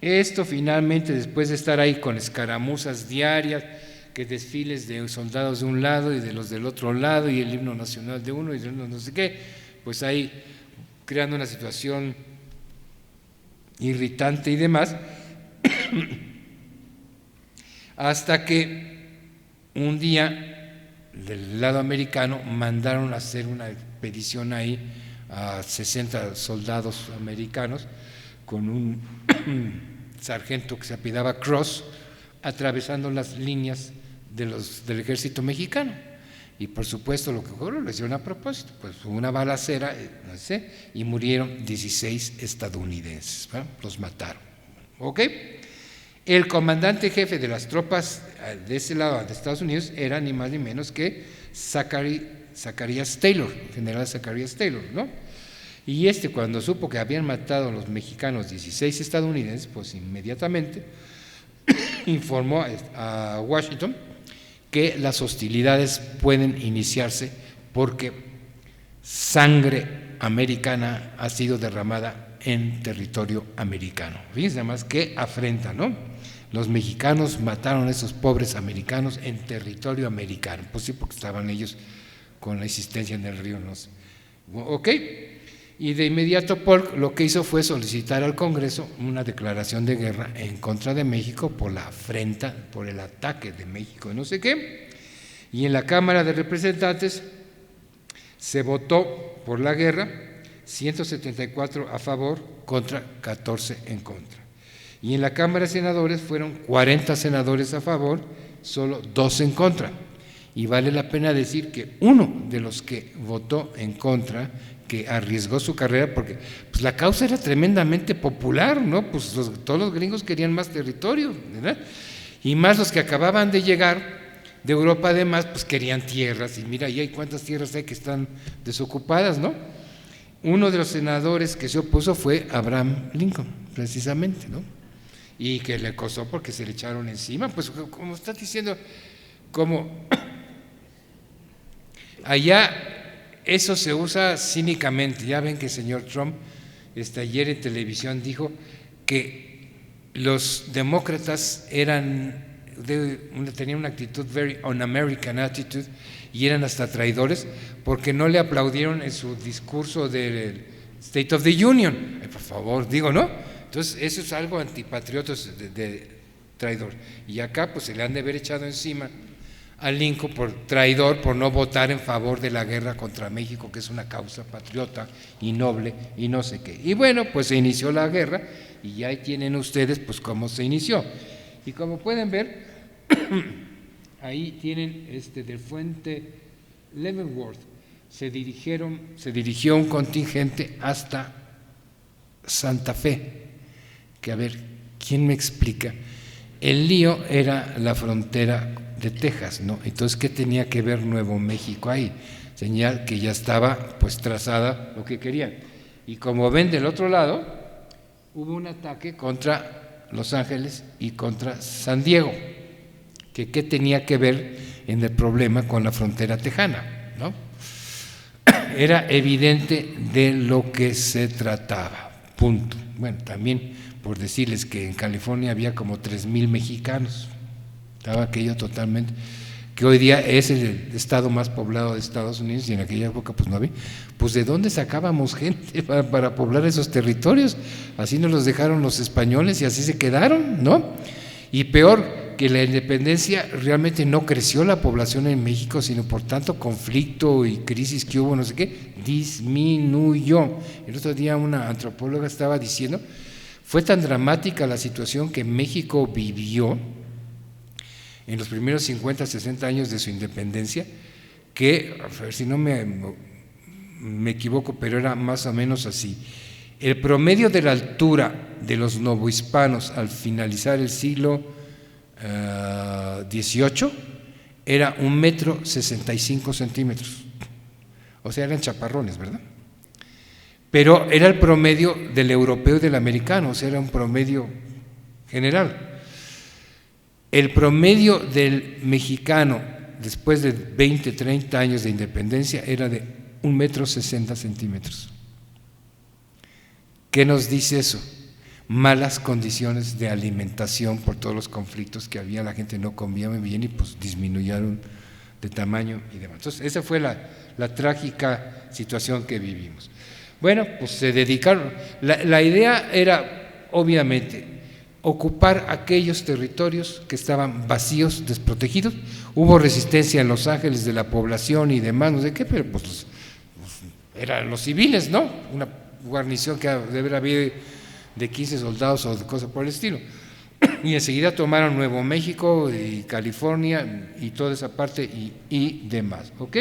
esto finalmente, después de estar ahí con escaramuzas diarias, que desfiles de soldados de un lado y de los del otro lado, y el himno nacional de uno y de uno no sé qué, pues ahí creando una situación irritante y demás, hasta que un día del lado americano mandaron a hacer una expedición ahí a 60 soldados americanos con un sargento que se apellidaba Cross, atravesando las líneas del ejército mexicano. Y por supuesto lo que ocurrió lo hicieron a propósito, pues fue una balacera, no sé, y murieron 16 estadounidenses, ¿no? Los mataron. ¿Ok? El comandante jefe de las tropas de ese lado de Estados Unidos era ni más ni menos que Zacharias Taylor, el general Zacharias Taylor, ¿no? Y cuando supo que habían matado a los mexicanos 16 estadounidenses, pues inmediatamente informó a Washington que las hostilidades pueden iniciarse porque sangre americana ha sido derramada en territorio americano. Fíjense nada más qué afrenta, ¿no? Los mexicanos mataron a esos pobres americanos en territorio americano, pues sí, porque estaban ellos con la existencia en el río, no sé. ¿Ok? Y de inmediato Polk lo que hizo fue solicitar al Congreso una declaración de guerra en contra de México por la afrenta, por el ataque de México, no sé qué. Y en la Cámara de Representantes se votó por la guerra, 174 a favor contra 14 en contra. Y en la Cámara de Senadores fueron 40 senadores a favor, solo 2 en contra. Y vale la pena decir que uno de los que votó en contra, que arriesgó su carrera, porque pues la causa era tremendamente popular, ¿no? Pues todos los gringos querían más territorio, ¿verdad? Y más los que acababan de llegar de Europa, además, pues querían tierras, y mira, y hay cuántas tierras hay que están desocupadas, ¿no? Uno de los senadores que se opuso fue Abraham Lincoln, precisamente, ¿no? Y que le costó porque se le echaron encima, pues como está diciendo, como allá eso se usa cínicamente. Ya ven que el señor Trump ayer en televisión dijo que los demócratas tenían una actitud very un-American attitude y eran hasta traidores porque no le aplaudieron en su discurso del State of the Union. Por favor, digo, ¿no? Entonces eso es algo antipatriota de traidor. Y acá pues se le han de haber echado encima a Lincoln por traidor, por no votar en favor de la guerra contra México, que es una causa patriota y noble y no sé qué. Y bueno, pues se inició la guerra y ya tienen ustedes pues cómo se inició. Y como pueden ver, ahí tienen del Fuente Leavenworth, se dirigió un contingente hasta Santa Fe, que a ver, ¿quién me explica? El lío era la frontera de Texas, ¿no? Entonces, ¿qué tenía que ver Nuevo México ahí? Señal que ya estaba pues trazada lo que querían. Y como ven del otro lado, hubo un ataque contra Los Ángeles y contra San Diego, que qué tenía que ver en el problema con la frontera tejana, ¿no? Era evidente de lo que se trataba, punto. Bueno, también por decirles que en California había como 3,000 mexicanos, estaba aquello totalmente, que hoy día es el estado más poblado de Estados Unidos y en aquella época pues no había, pues ¿de dónde sacábamos gente para poblar esos territorios? Así nos los dejaron los españoles y así se quedaron, ¿no? Y peor, que la independencia realmente no creció la población en México, sino por tanto conflicto y crisis que hubo, no sé qué, disminuyó. El otro día una antropóloga estaba diciendo, fue tan dramática la situación que México vivió en los primeros 50, 60 años de su independencia, que, a ver si no me equivoco, pero era más o menos así. El promedio de la altura de los novohispanos al finalizar el siglo XVIII era 1,65 m, o sea, eran chaparrones, ¿verdad? Pero era el promedio del europeo y del americano, o sea, era un promedio general. El promedio del mexicano después de 20, 30 años de independencia era de 1,60 m. ¿Qué nos dice eso? Malas condiciones de alimentación por todos los conflictos que había, la gente no comía muy bien y pues disminuyeron de tamaño y demás. Entonces, esa fue la trágica situación que vivimos. Bueno, pues se dedicaron, la idea era, obviamente, ocupar aquellos territorios que estaban vacíos, desprotegidos. Hubo resistencia en Los Ángeles de la población y demás, no sé qué, pero pues eran los civiles, ¿no? Una guarnición que debe haber habido de 15 soldados o de cosas por el estilo. Y enseguida tomaron Nuevo México y California y toda esa parte y demás, ¿ok?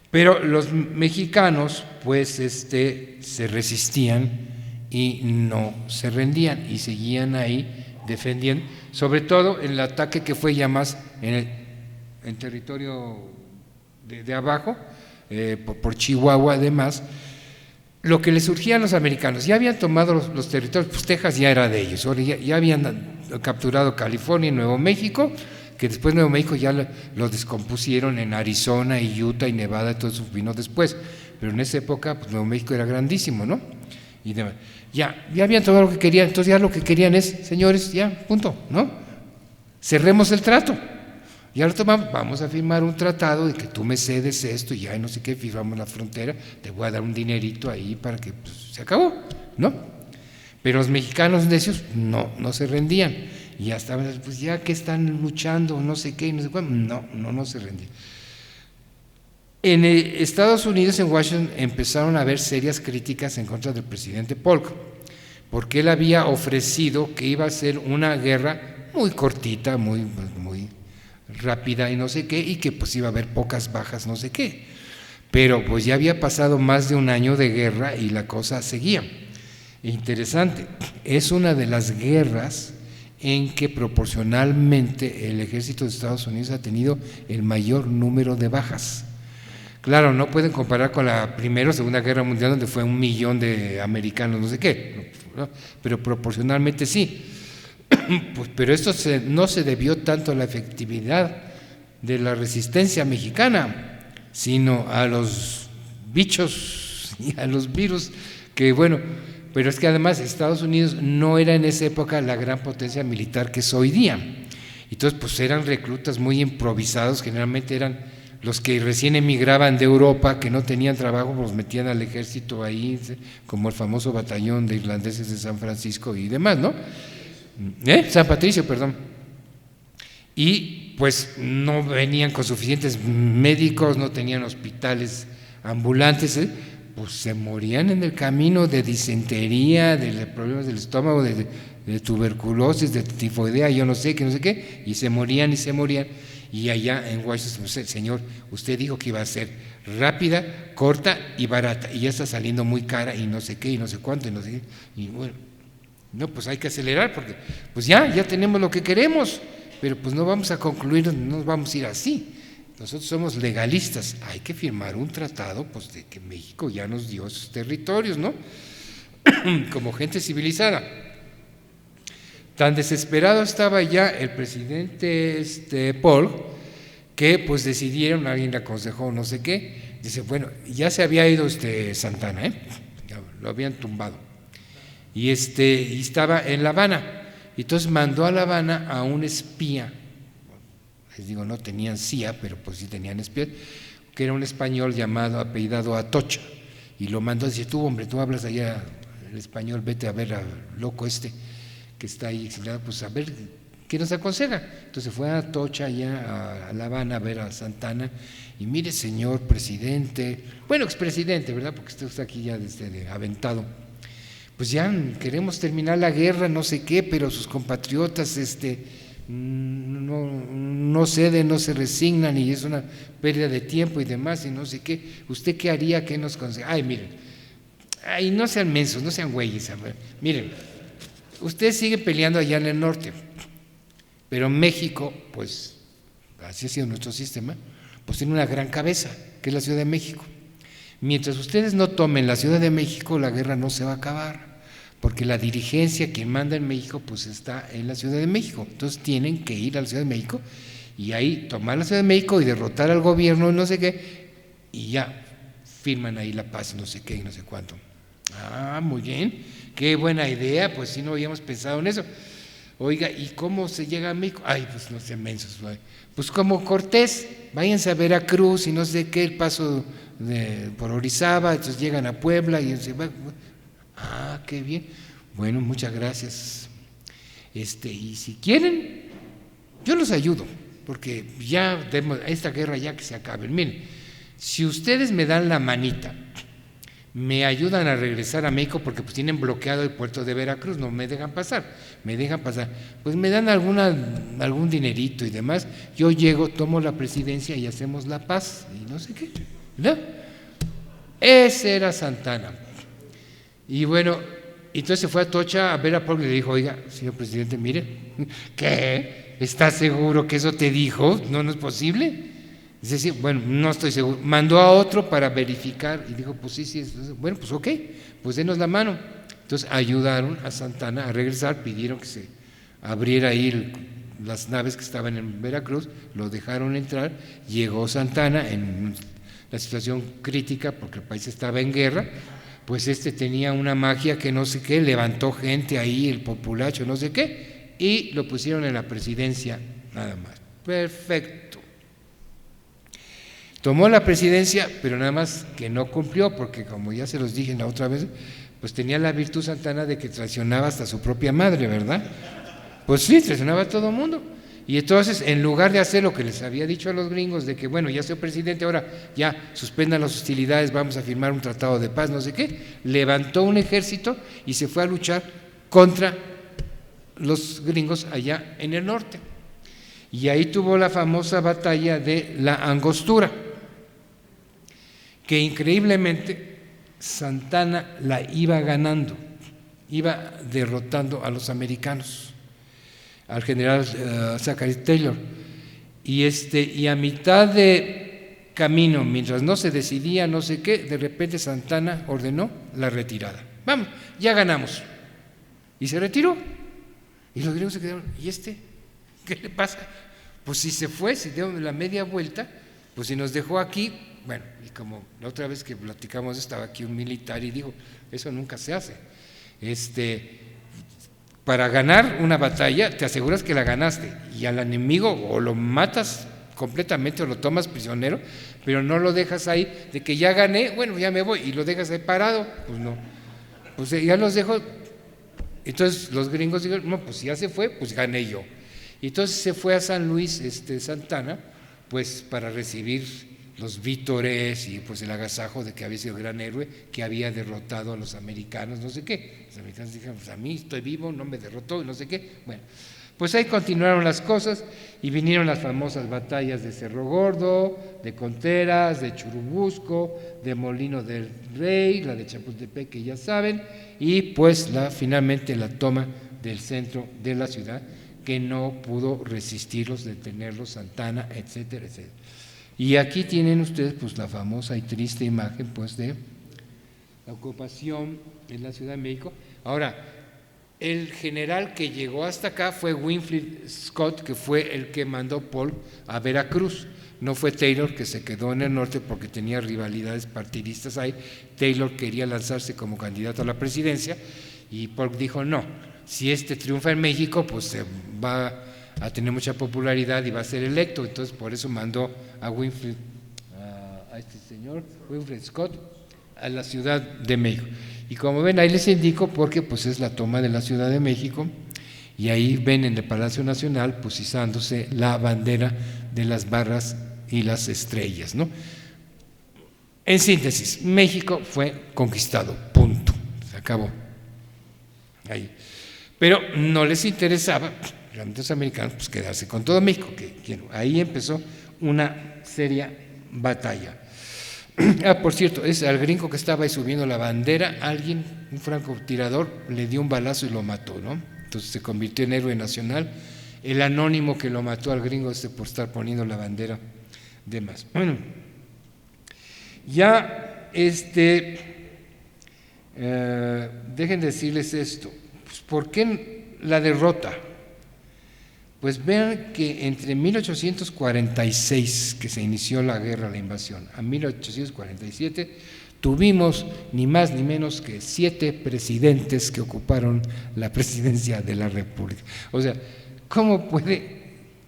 Pero los mexicanos, pues, se resistían y no se rendían y seguían ahí defendiendo, sobre todo el ataque que fue ya más en territorio de abajo, por Chihuahua, además. Lo que les surgía a los americanos, ya habían tomado los territorios, pues Texas ya era de ellos, ya habían capturado California y Nuevo México, que después Nuevo México ya lo descompusieron en Arizona y Utah y Nevada, todo eso vino después, pero en esa época pues Nuevo México era grandísimo, ¿no? Y demás. Ya habían tomado lo que querían, entonces ya lo que querían es, señores, ya, punto, ¿no? Cerremos el trato. Y ahora vamos a firmar un tratado de que tú me cedes esto y ya no sé qué, firmamos la frontera, te voy a dar un dinerito ahí para que pues, se acabó, ¿no? Pero los mexicanos necios no se rendían y ya estaban, pues ya que están luchando, no sé qué, no sé cuándo, no se rendían. En Estados Unidos, en Washington, empezaron a haber serias críticas en contra del presidente Polk, porque él había ofrecido que iba a ser una guerra muy cortita, muy rápida y no sé qué, y que pues iba a haber pocas bajas, no sé qué. Pero pues ya había pasado más de un año de guerra y la cosa seguía. Interesante, es una de las guerras en que proporcionalmente el ejército de Estados Unidos ha tenido el mayor número de bajas. Claro, no pueden comparar con la Primera o Segunda Guerra Mundial, donde fue 1 millón de americanos, no sé qué, ¿no? Pero proporcionalmente sí. Pues, pero esto no se debió tanto a la efectividad de la resistencia mexicana, sino a los bichos y a los virus que, bueno, pero es que además Estados Unidos no era en esa época la gran potencia militar que es hoy día. Entonces, pues eran reclutas muy improvisados, generalmente eran los que recién emigraban de Europa, que no tenían trabajo, pues los metían al ejército ahí, como el famoso batallón de irlandeses de San Francisco y demás, ¿no? San Patricio, perdón. Y pues no venían con suficientes médicos, no tenían hospitales ambulantes, pues se morían en el camino de disentería, de problemas del estómago, de tuberculosis, de tifoidea, yo no sé qué, y se morían. Y allá en Washington, señor, usted dijo que iba a ser rápida, corta y barata, y ya está saliendo muy cara y no sé qué, y no sé cuánto, y no sé qué, y bueno, no, pues hay que acelerar porque pues ya tenemos lo que queremos, pero pues no vamos a concluir, no nos vamos a ir así. Nosotros somos legalistas, hay que firmar un tratado pues de que México ya nos dio esos territorios, ¿no? Como gente civilizada. Tan desesperado estaba ya el presidente Polk que pues decidieron, alguien le aconsejó no sé qué, dice, bueno, ya se había ido Santana, lo habían tumbado. Y estaba en La Habana, y entonces mandó a La Habana a un espía, les digo, no tenían CIA, pero pues sí tenían espías, que era un español apellidado Atocha, y lo mandó a decir, tú hombre, tú hablas allá el español, vete a ver al loco que está ahí exiliado, pues a ver qué nos aconseja. Entonces fue a Atocha, allá a La Habana, a ver a Santana, y mire, señor presidente, bueno, expresidente, ¿verdad? Porque usted está aquí ya desde aventado. Pues ya queremos terminar la guerra, no sé qué, pero sus compatriotas no ceden, no se resignan, y es una pérdida de tiempo y demás, y no sé qué. ¿Usted qué haría? ¿Qué nos aconseja? Ay, miren, ay, no sean mensos, no sean güeyes. Miren, ustedes siguen peleando allá en el norte, pero México, pues así ha sido nuestro sistema, pues tiene una gran cabeza, que es la Ciudad de México. Mientras ustedes no tomen la Ciudad de México, la guerra no se va a acabar, porque la dirigencia, quien manda en México, pues está en la Ciudad de México. Entonces tienen que ir a la Ciudad de México y ahí tomar la Ciudad de México y derrotar al gobierno, no sé qué, y ya firman ahí la paz, no sé qué y no sé cuánto. Ah, muy bien, qué buena idea, pues si no habíamos pensado en eso. Oiga, ¿y cómo se llega a México? Ay, pues no sean mensos, pues como Cortés, váyanse a Veracruz y no sé qué, el paso por Orizaba, entonces llegan a Puebla y se va. Ah, qué bien, bueno, muchas gracias. Y si quieren, yo los ayudo, porque ya esta guerra ya que se acabe. Miren, si ustedes me dan la manita, me ayudan a regresar a México, porque pues tienen bloqueado el puerto de Veracruz, no me dejan pasar, pues me dan algún dinerito y demás, yo llego, tomo la presidencia y hacemos la paz, y no sé qué, ¿no? Ese era Santana. Y bueno, entonces se fue a Atocha a ver a Pablo y le dijo, oiga, señor presidente, mire, ¿qué? ¿Estás seguro que eso te dijo? No es posible. Dice, bueno, no estoy seguro. Mandó a otro para verificar y dijo, pues sí, bueno, pues ok, pues denos la mano. Entonces ayudaron a Santana a regresar, pidieron que se abriera ahí las naves que estaban en Veracruz, lo dejaron entrar, llegó Santana en la situación crítica porque el país estaba en guerra, pues tenía una magia que no sé qué, levantó gente ahí, el populacho, no sé qué, y lo pusieron en la presidencia nada más. Perfecto. Tomó la presidencia, pero nada más que no cumplió, porque como ya se los dije la otra vez, pues tenía la virtud Santana de que traicionaba hasta su propia madre, ¿verdad? Pues sí, traicionaba a todo el mundo. Y entonces, en lugar de hacer lo que les había dicho a los gringos, de que bueno, ya soy presidente, ahora ya suspendan las hostilidades, vamos a firmar un tratado de paz, no sé qué, levantó un ejército y se fue a luchar contra los gringos allá en el norte. Y ahí tuvo la famosa batalla de la Angostura, que increíblemente Santana la iba ganando, iba derrotando a los americanos, al general Zachary Taylor, y a mitad de camino, mientras no se decidía no sé qué, de repente Santana ordenó la retirada. Vamos, ya ganamos. Y se retiró. Y los griegos se quedaron, ¿y qué le pasa? Pues si se fue, si dio la media vuelta, pues si nos dejó aquí. Bueno, y como la otra vez que platicamos estaba aquí un militar y dijo, eso nunca se hace. Para ganar una batalla te aseguras que la ganaste y al enemigo o lo matas completamente o lo tomas prisionero, pero no lo dejas ahí de que ya gané, bueno, ya me voy, y lo dejas ahí parado. Pues no, pues ya los dejo. Entonces los gringos dijeron, no, pues si ya se fue, pues gané yo. Y entonces se fue a San Luis Santana, pues para recibir los vítores y pues el agasajo de que había sido gran héroe, que había derrotado a los americanos, no sé qué. Los americanos dijeron, pues a mí estoy vivo, no me derrotó, no sé qué. Bueno, pues ahí continuaron las cosas y vinieron las famosas batallas de Cerro Gordo, de Contreras, de Churubusco, de Molino del Rey, la de Chapultepec, que ya saben, y pues finalmente la toma del centro de la ciudad, que no pudo resistirlos, detenerlos, Santana, etcétera, etcétera. Y aquí tienen ustedes pues la famosa y triste imagen pues de la ocupación en la Ciudad de México. Ahora, el general que llegó hasta acá fue Winfield Scott, que fue el que mandó Polk a Veracruz. No fue Taylor, que se quedó en el norte porque tenía rivalidades partidistas ahí. Taylor quería lanzarse como candidato a la presidencia y Polk dijo no, si triunfa en México pues se va a tener mucha popularidad y va a ser electo. Entonces por eso mandó a Winfield, a este señor Winfield Scott, a la Ciudad de México. Y como ven ahí les indico, porque pues es la toma de la Ciudad de México, Y ahí ven en el Palacio Nacional pues izándose la bandera de las barras y las estrellas, ¿no? En síntesis, México fue conquistado, punto, se acabó. Ahí. Pero no les interesaba, realmente los americanos, pues quedarse con todo México, que ahí empezó una seria batalla. Por cierto, al gringo que estaba ahí subiendo la bandera, alguien, un francotirador, le dio un balazo y lo mató, ¿no? Entonces se convirtió en héroe nacional. El anónimo que lo mató al gringo por estar poniendo la bandera de más. Bueno, ya dejen decirles esto. Pues, ¿por qué la derrota? Pues vean que entre 1846, que se inició la guerra, la invasión, a 1847, tuvimos ni más ni menos que 7 presidentes que ocuparon la presidencia de la República. O sea, ¿cómo puede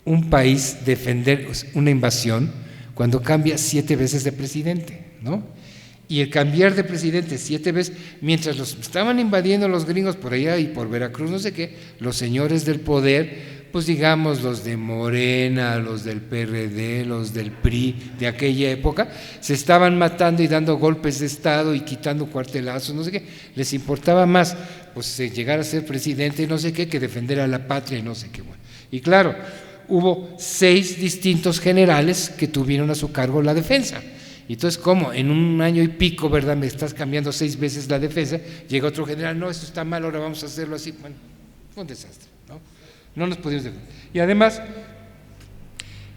un país defender una invasión cuando cambia 7 veces de presidente, ¿no? Y el cambiar de presidente 7 veces, mientras los estaban invadiendo los gringos por allá y por Veracruz, no sé qué, los señores del poder, pues digamos los de Morena, los del PRD, los del PRI de aquella época, se estaban matando y dando golpes de Estado y quitando cuartelazos, no sé qué. Les importaba más pues llegar a ser presidente y no sé qué, que defender a la patria y no sé qué. Bueno. Y claro, hubo 6 distintos generales que tuvieron a su cargo la defensa. Y entonces, ¿cómo? En un año y pico, ¿verdad? Me estás cambiando 6 veces la defensa, llega otro general, no, esto está mal, ahora vamos a hacerlo así. Bueno, fue un desastre, ¿no? No nos pudimos defender. Y además,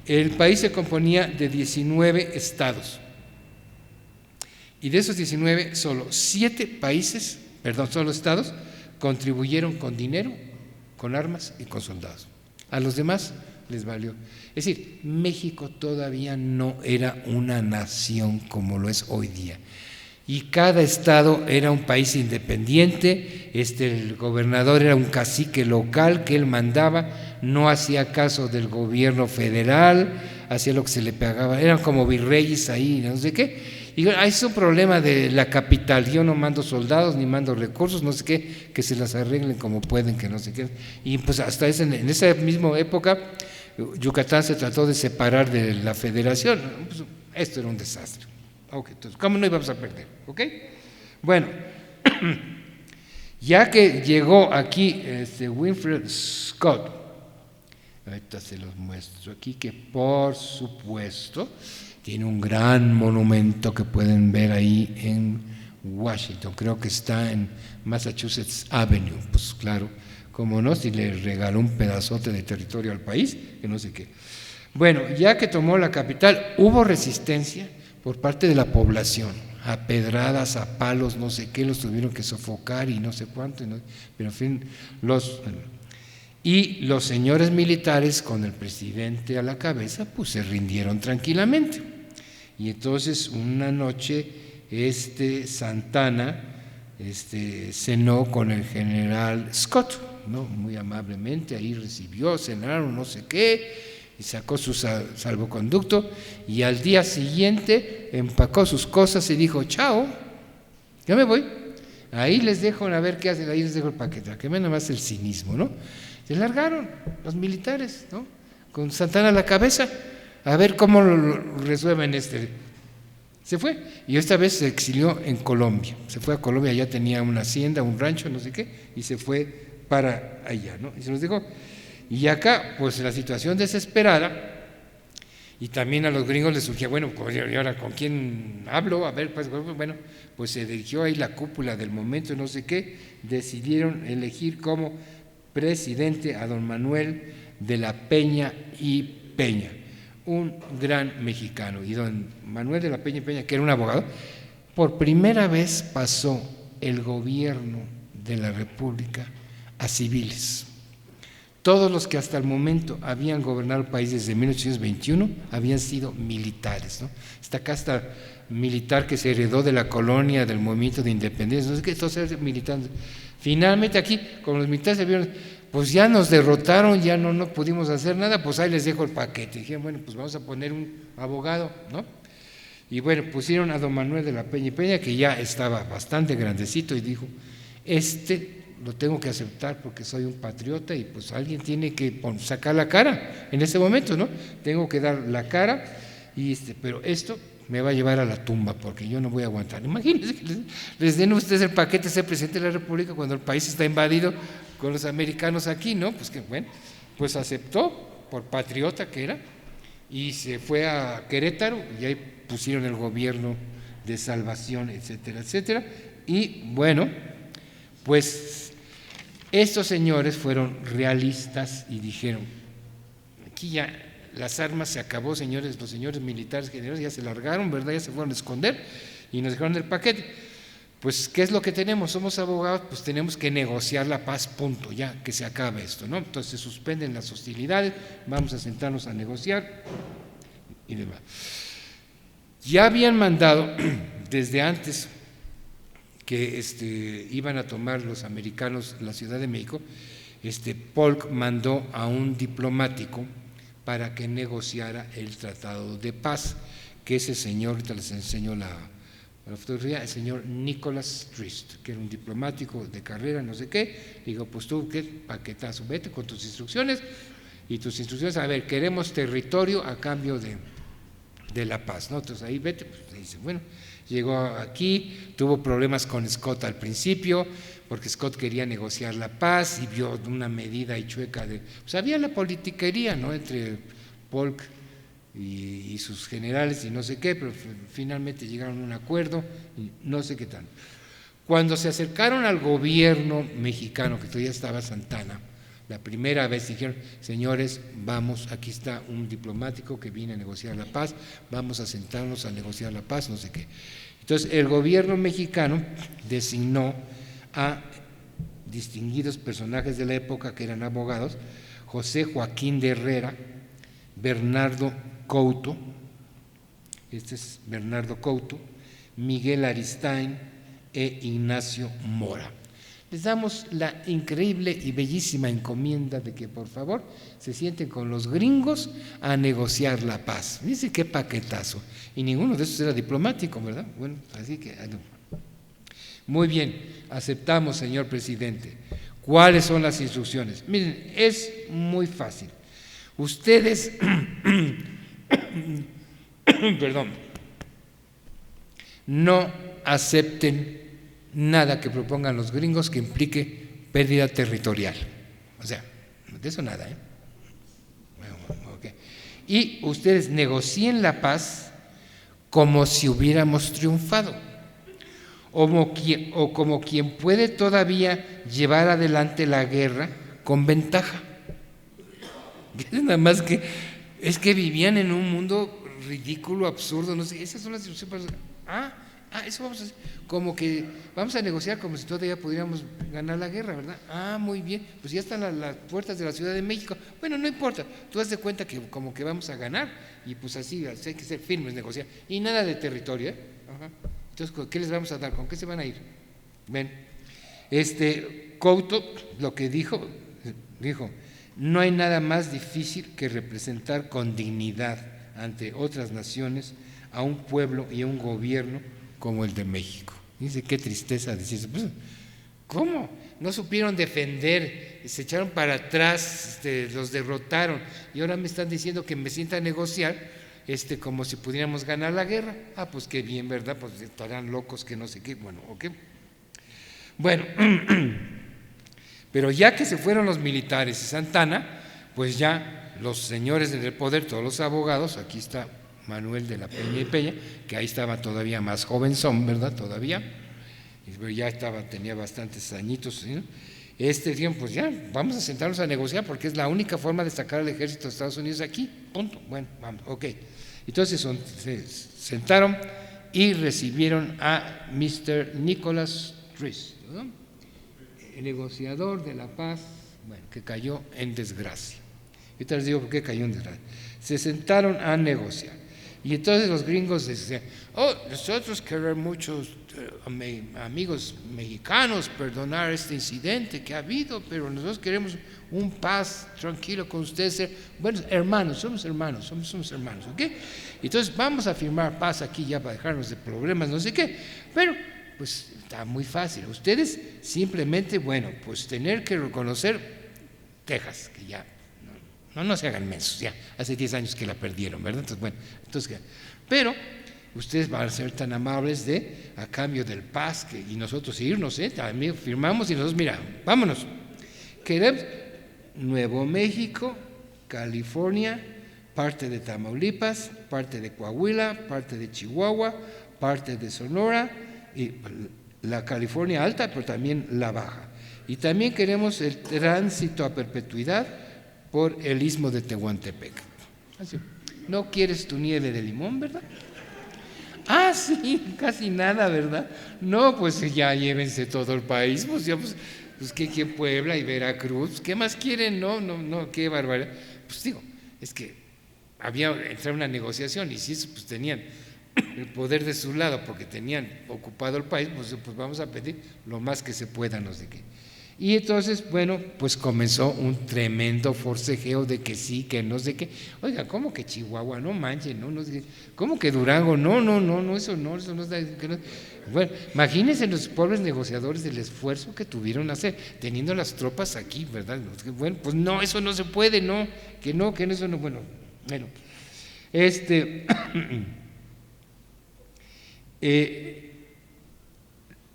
el país se componía de 19 estados. Y de esos 19, solo 7 estados, contribuyeron con dinero, con armas y con soldados. A los demás les valió. Es decir, México todavía no era una nación como lo es hoy día. Y cada estado era un país independiente, el gobernador era un cacique local que él mandaba, no hacía caso del gobierno federal, hacía lo que se le pagaba, eran como virreyes ahí, no sé qué. Y es un problema de la capital, yo no mando soldados ni mando recursos, no sé qué, que se las arreglen como pueden, que no sé qué. Y pues hasta en esa misma época, Yucatán se trató de separar de la federación, pues esto era un desastre. Ok, entonces, ¿cómo no íbamos a perder? ¿Ok? Bueno, ya que llegó aquí Winfield Scott, ahorita se los muestro aquí, que por supuesto tiene un gran monumento que pueden ver ahí en Washington, creo que está en Massachusetts Avenue, pues claro, como no, si le regaló un pedazote de territorio al país, que no sé qué. Bueno, ya que tomó la capital, hubo resistencia por parte de la población, a pedradas, a palos, no sé qué, los tuvieron que sofocar y no sé cuánto, pero en fin, los señores militares con el presidente a la cabeza, pues se rindieron tranquilamente. Y entonces una noche Santana cenó con el general Scott, ¿no? Muy amablemente, ahí recibió, cenaron, no sé qué, y sacó su salvoconducto, y al día siguiente empacó sus cosas y dijo, chao, ya me voy, ahí les dejo a ver qué hacen, ahí les dejo el paquete, que ven nada más el cinismo, ¿no? Se largaron los militares, ¿no? Con Santana a la cabeza, a ver cómo lo resuelven Se fue, y esta vez se exilió en Colombia, se fue a Colombia, ya tenía una hacienda, un rancho, no sé qué, y se fue para allá, ¿no? Y se los dejó. Y acá, pues la situación desesperada, y también a los gringos les surgía, bueno, ¿y ahora con quién hablo? A ver, pues bueno, pues se dirigió ahí la cúpula del momento, no sé qué, decidieron elegir como presidente a don Manuel de la Peña y Peña, un gran mexicano. Y don Manuel de la Peña y Peña, que era un abogado, por primera vez pasó el gobierno de la República a civiles. Todos los que hasta el momento habían gobernado el país desde 1821 habían sido militares, ¿no? Esta casta militar que se heredó de la colonia, del movimiento de independencia, no sé qué, todos eran militares. Finalmente aquí, con los militares se vieron, pues ya nos derrotaron, ya no pudimos hacer nada, pues ahí les dejo el paquete. Dijeron, bueno, pues vamos a poner un abogado, ¿no? Y bueno, pusieron a don Manuel de la Peña y Peña, que ya estaba bastante grandecito, y dijo, lo tengo que aceptar porque soy un patriota y pues alguien tiene que sacar la cara en ese momento, ¿no? Tengo que dar la cara, pero esto me va a llevar a la tumba porque yo no voy a aguantar. Imagínense que les den ustedes el paquete de ser presidente de la República cuando el país está invadido con los americanos aquí, ¿no? Pues que bueno, pues aceptó por patriota que era y se fue a Querétaro y ahí pusieron el gobierno de salvación, etcétera, etcétera. Y bueno, pues estos señores fueron realistas y dijeron, aquí ya las armas se acabó, señores, los señores militares generales ya se largaron, ¿verdad? Ya se fueron a esconder y nos dejaron el paquete. Pues, ¿qué es lo que tenemos? Somos abogados, pues tenemos que negociar la paz, punto, ya, que se acabe esto, ¿no? Entonces se suspenden las hostilidades, vamos a sentarnos a negociar y demás. Ya habían mandado desde antes que iban a tomar los americanos la Ciudad de México, Polk mandó a un diplomático para que negociara el tratado de paz, que ese señor, ahorita les enseño la fotografía, el señor Nicholas Trist, que era un diplomático de carrera, no sé qué. Digo, pues tú, ¿qué paquetazo? Vete con tus instrucciones, y tus instrucciones, a ver, queremos territorio a cambio de la paz, ¿no? Entonces ahí vete, pues dice, bueno, llegó aquí, tuvo problemas con Scott al principio, porque Scott quería negociar la paz y vio una medida y chueca pues había la politiquería, ¿no? Entre Polk y sus generales y no sé qué, pero finalmente llegaron a un acuerdo y no sé qué tal. Cuando se acercaron al gobierno mexicano, que todavía estaba Santana, la primera vez dijeron, señores, vamos, aquí está un diplomático que viene a negociar la paz, vamos a sentarnos a negociar la paz, no sé qué. Entonces, el gobierno mexicano designó a distinguidos personajes de la época que eran abogados, José Joaquín de Herrera, Bernardo Couto, este es Bernardo Couto, Miguel Aristain e Ignacio Mora. Les damos la increíble y bellísima encomienda de que por favor se sienten con los gringos a negociar la paz. Dice qué paquetazo. Y ninguno de esos era diplomático, ¿verdad? Bueno, así que muy bien, aceptamos, señor presidente. ¿Cuáles son las instrucciones? Miren, es muy fácil. Ustedes, perdón, no acepten nada que propongan los gringos que implique pérdida territorial. O sea, de eso nada, ¿eh? Okay. Y ustedes negocien la paz como si hubiéramos triunfado, o como quien puede todavía llevar adelante la guerra con ventaja. Nada más que es que vivían en un mundo ridículo, absurdo, no sé, esas son las instrucciones. Eso vamos a hacer, como que vamos a negociar como si todavía pudiéramos ganar la guerra, ¿verdad? Muy bien, pues ya están las puertas de la Ciudad de México. Bueno, no importa, tú haz de cuenta que como que vamos a ganar y pues así hay que ser firmes, negociar. Y nada de territorio, ¿eh? Entonces, ¿qué les vamos a dar? ¿Con qué se van a ir? Ven, Couto lo que dijo, no hay nada más difícil que representar con dignidad ante otras naciones a un pueblo y a un gobierno como el de México. Dice, qué tristeza decirse, pues, ¿cómo? No supieron defender, se echaron para atrás, los derrotaron y ahora me están diciendo que me sienta a negociar como si pudiéramos ganar la guerra. Pues qué bien, ¿verdad? Pues estarán locos que no sé qué, bueno, ok. Bueno, pero ya que se fueron los militares y Santana, pues ya los señores del poder, todos los abogados, aquí está Manuel de la Peña y Peña, que ahí estaba todavía más jovenzón, ¿verdad? Todavía, ya tenía bastantes añitos, ¿sí? Tiempo, pues ya, vamos a sentarnos a negociar porque es la única forma de sacar al ejército de Estados Unidos aquí, punto. Bueno, vamos, ok. Entonces se sentaron y recibieron a Mr. Nicholas Trist, ¿no? El negociador de la paz, bueno, que cayó en desgracia. Ahorita les digo por qué cayó en desgracia. Se sentaron a negociar. Y entonces los gringos decían, nosotros queremos muchos amigos mexicanos perdonar este incidente que ha habido, pero nosotros queremos un paz tranquilo con ustedes. Bueno, hermanos, somos hermanos, ¿ok? Entonces vamos a firmar paz aquí ya para dejarnos de problemas, no sé qué, pero pues está muy fácil. Ustedes simplemente, bueno, pues tener que reconocer Texas, que ya, no se hagan mensos, ya hace 10 años que la perdieron, ¿verdad? Entonces, bueno, pero ustedes van a ser tan amables de, a cambio del paz, y nosotros irnos, también firmamos y nosotros, mira, vámonos. Queremos Nuevo México, California, parte de Tamaulipas, parte de Coahuila, parte de Chihuahua, parte de Sonora, y la California alta, pero también la baja. Y también queremos el tránsito a perpetuidad por el istmo de Tehuantepec. Así. ¿No quieres tu nieve de limón, verdad? Ah, sí, casi nada, ¿verdad? No, pues ya llévense todo el país, pues ya, pues que Puebla y Veracruz, ¿qué más quieren? No, qué barbaridad. Pues digo, es que había entrado una negociación y si eso, pues tenían el poder de su lado porque tenían ocupado el país, pues vamos a pedir lo más que se pueda, no sé qué. Y entonces, bueno, pues comenzó un tremendo forcejeo de que sí, que no sé qué. Oiga, ¿cómo que Chihuahua? No manchen, no sé qué. ¿Cómo que Durango? No, eso no está. Bueno, imagínense los pobres negociadores del esfuerzo que tuvieron a hacer, teniendo las tropas aquí, ¿verdad? Bueno, pues no, eso no se puede, no, que eso no, bueno.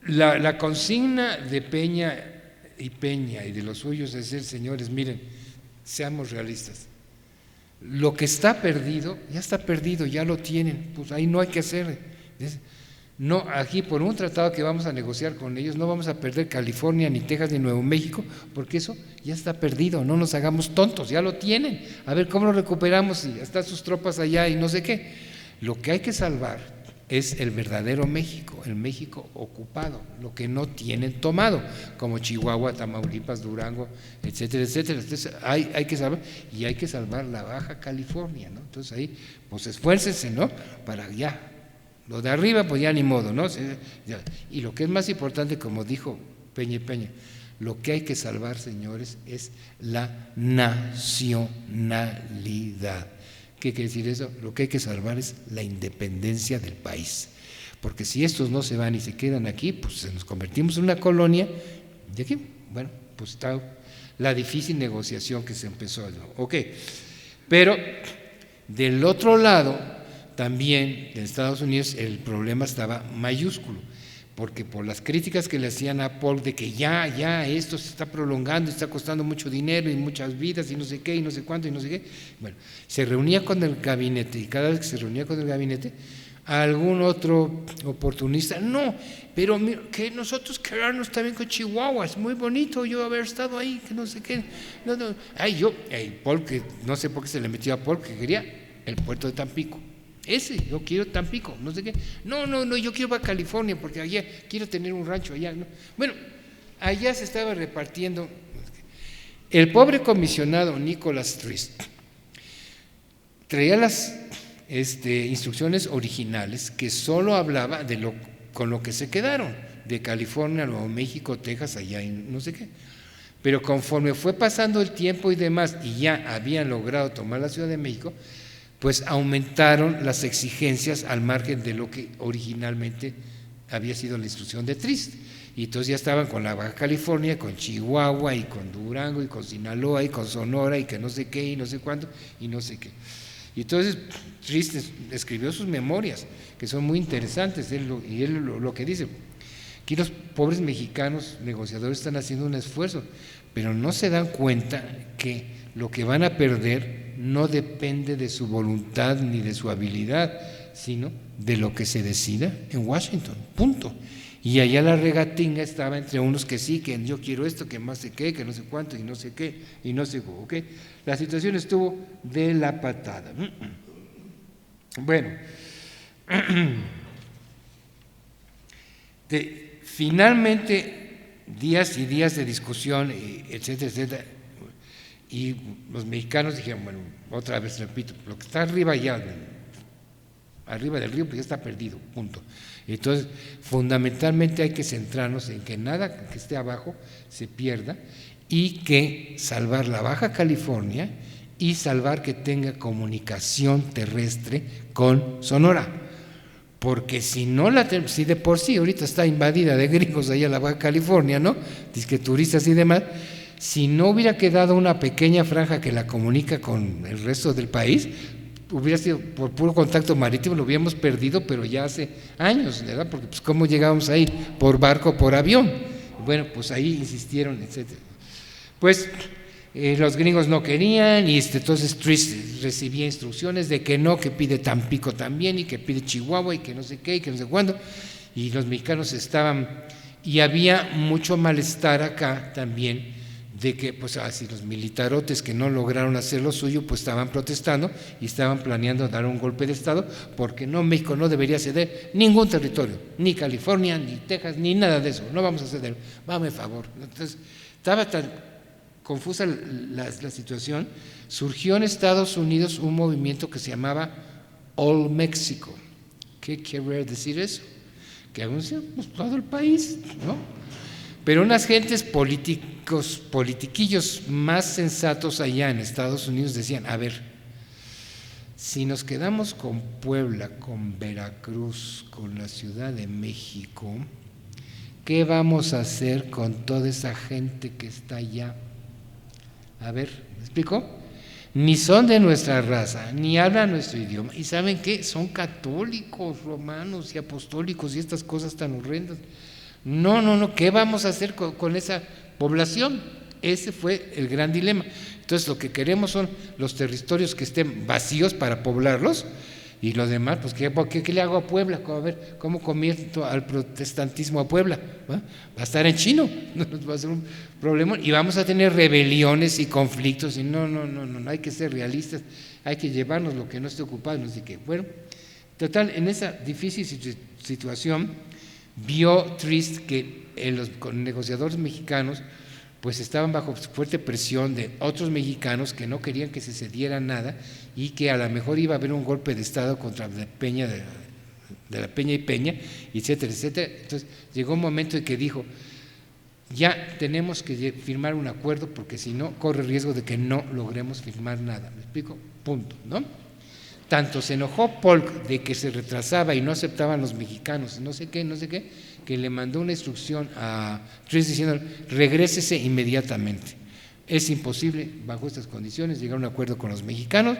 La consigna de Peña y de los suyos es decir, señores, miren, seamos realistas. Lo que está perdido, ya está perdido, ya lo tienen, pues ahí no hay que hacer. No, aquí por un tratado que vamos a negociar con ellos, no vamos a perder California, ni Texas, ni Nuevo México, porque eso ya está perdido, no nos hagamos tontos, ya lo tienen. A ver cómo lo recuperamos si están sus tropas allá y no sé qué. Lo que hay que salvar es el verdadero México, el México ocupado, lo que no tienen tomado, como Chihuahua, Tamaulipas, Durango, etcétera, etcétera. Entonces hay que salvar, y hay que salvar la Baja California, ¿no? Entonces ahí, pues esfuércense, ¿no? Para ya, lo de arriba, pues ya ni modo, ¿no? Y lo que es más importante, como dijo Peña, lo que hay que salvar, señores, es la nacionalidad. ¿Qué quiere decir eso? Lo que hay que salvar es la independencia del país, porque si estos no se van y se quedan aquí, pues nos convertimos en una colonia de aquí. Bueno, pues está la difícil negociación que se empezó, ¿no? Ok, pero del otro lado también en Estados Unidos el problema estaba mayúsculo, porque por las críticas que le hacían a Polk de que ya esto se está prolongando, está costando mucho dinero y muchas vidas y no sé qué y no sé cuánto y no sé qué, bueno, se reunía con el gabinete y cada vez que se reunía con el gabinete, algún otro oportunista, no, pero que nosotros quedarnos también con Chihuahua, es muy bonito yo haber estado ahí, que no sé qué, Polk, que no sé por qué se le metió a Polk, que quería el puerto de Tampico. Yo quiero Tampico, no sé qué. No, yo quiero ir a California porque allá quiero tener un rancho allá, ¿no? Bueno, allá se estaba repartiendo. El pobre comisionado Nicholas Trist traía las instrucciones originales que solo hablaba de con lo que se quedaron, de California, Nuevo México, Texas, allá y no sé qué. Pero conforme fue pasando el tiempo y demás, y ya habían logrado tomar la Ciudad de México, pues aumentaron las exigencias al margen de lo que originalmente había sido la instrucción de Trist. Y entonces ya estaban con la Baja California, con Chihuahua y con Durango y con Sinaloa y con Sonora y que no sé qué y no sé cuánto y no sé qué. Y entonces Trist escribió sus memorias, que son muy interesantes, él lo que dice, aquí los pobres mexicanos negociadores están haciendo un esfuerzo, pero no se dan cuenta que lo que van a perder no depende de su voluntad ni de su habilidad, sino de lo que se decida en Washington, punto. Y allá la regatinga estaba entre unos que sí, que yo quiero esto, que más sé qué, que no sé cuánto, y no sé qué, y no sé cómo, ¿ok? La situación estuvo de la patada. Bueno, finalmente, días y días de discusión, etcétera, etcétera, y los mexicanos dijeron, bueno, otra vez repito, lo que está arriba del río, pues ya está perdido, punto. Entonces, fundamentalmente hay que centrarnos en que nada que esté abajo se pierda y que salvar la Baja California y salvar que tenga comunicación terrestre con Sonora, porque si de por sí ahorita está invadida de gringos allá en la Baja California, ¿no? Dice que turistas y demás, si no hubiera quedado una pequeña franja que la comunica con el resto del país, hubiera sido por puro contacto marítimo, lo hubiéramos perdido, pero ya hace años, ¿verdad? Porque pues cómo llegábamos ahí, por barco, por avión. Bueno, pues ahí insistieron, etcétera. Pues los gringos no querían y entonces Trist recibía instrucciones de que no, que pide Tampico también y que pide Chihuahua y que no sé qué y que no sé cuándo, y los mexicanos estaban, y había mucho malestar acá también de que pues así los militarotes que no lograron hacer lo suyo pues estaban protestando y estaban planeando dar un golpe de estado, porque no, México no debería ceder ningún territorio, ni California, ni Texas, ni nada de eso, no vamos a ceder, vamos a favor. Entonces estaba tan confusa la situación, surgió en Estados Unidos un movimiento que se llamaba All Mexico. ¿Qué quiere decir eso? Que anuncia pues, todo el país, ¿no? Pero unas gentes politiquillos más sensatos allá en Estados Unidos decían, a ver, si nos quedamos con Puebla, con Veracruz, con la Ciudad de México, ¿qué vamos a hacer con toda esa gente que está allá? A ver, ¿me explico? Ni son de nuestra raza, ni hablan nuestro idioma. ¿Y saben qué? Son católicos, romanos y apostólicos y estas cosas tan horrendas. No, ¿qué vamos a hacer con esa población? Ese fue el gran dilema. Entonces lo que queremos son los territorios que estén vacíos para poblarlos, y lo demás, pues ¿qué le hago a Puebla? A ver, ¿cómo convierto al protestantismo a Puebla? Va a estar en chino, nos va a ser un problema, y vamos a tener rebeliones y conflictos, y no, hay que ser realistas, hay que llevarnos lo que no esté ocupado, así que, bueno, total, en esa difícil situación, vio Trist que los negociadores mexicanos pues estaban bajo fuerte presión de otros mexicanos que no querían que se cediera nada y que a lo mejor iba a haber un golpe de Estado contra la Peña de la Peña y Peña, etcétera, etcétera. Entonces llegó un momento en que dijo, ya tenemos que firmar un acuerdo porque si no corre riesgo de que no logremos firmar nada. ¿Me explico? Punto, ¿no? Tanto se enojó Polk de que se retrasaba y no aceptaban los mexicanos, no sé qué, que le mandó una instrucción a Trist diciendo, regrésese inmediatamente. Es imposible, bajo estas condiciones, llegar a un acuerdo con los mexicanos,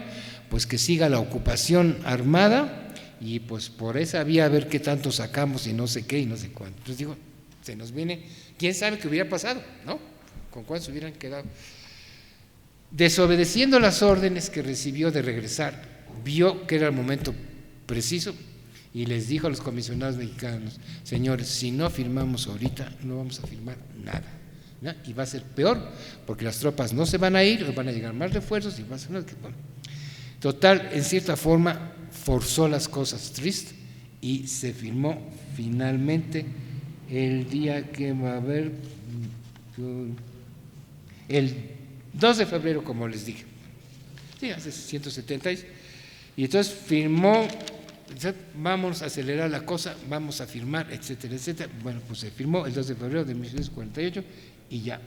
pues que siga la ocupación armada y pues por esa vía a ver qué tanto sacamos y no sé qué y no sé cuánto. Entonces digo, se nos viene, quién sabe qué hubiera pasado, ¿no? ¿Con cuántos hubieran quedado? Desobedeciendo las órdenes que recibió de regresar, vio que era el momento preciso y les dijo a los comisionados mexicanos, señores, si no firmamos ahorita, no vamos a firmar nada, ¿no? Y va a ser peor, porque las tropas no se van a ir, van a llegar más refuerzos y va a ser bueno. Total, en cierta forma, forzó las cosas Trist y se firmó finalmente el día que va a haber, el 2 de febrero, como les dije, sí, hace 170 años. Y entonces firmó, vamos a acelerar la cosa, vamos a firmar, etcétera, etcétera. Bueno, pues se firmó el 2 de febrero de 1948 y ya.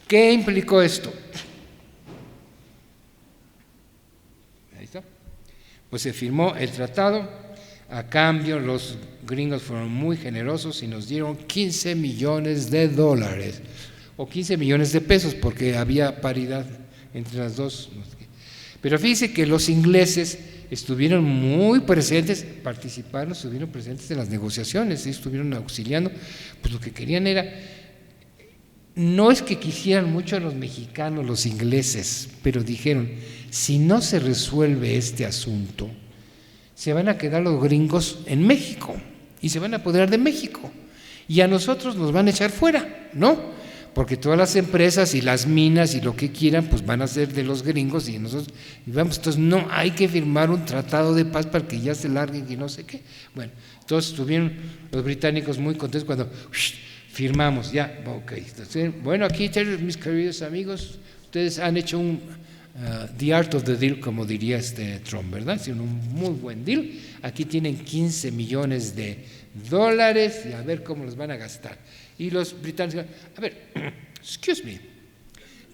¿Qué implicó esto? Ahí está. Pues se firmó el tratado, a cambio los gringos fueron muy generosos y nos dieron $15 millones o 15 millones de pesos, porque había paridad entre las dos. Pero fíjense que los ingleses estuvieron muy presentes, estuvieron presentes en las negociaciones, estuvieron auxiliando, pues lo que querían era, no es que quisieran mucho a los mexicanos, los ingleses, pero dijeron, si no se resuelve este asunto, se van a quedar los gringos en México y se van a apoderar de México y a nosotros nos van a echar fuera, ¿no? Porque todas las empresas y las minas y lo que quieran, pues van a ser de los gringos y nosotros, y vamos, entonces no hay que firmar un tratado de paz para que ya se larguen y no sé qué. Bueno, entonces estuvieron los británicos muy contentos cuando firmamos, ya, ok. Entonces, bueno, aquí, mis queridos amigos, ustedes han hecho un the art of the deal, como diría Trump, ¿verdad? Sí, un muy buen deal. Aquí tienen $15 millones y a ver cómo los van a gastar. Y los británicos, a ver, excuse me,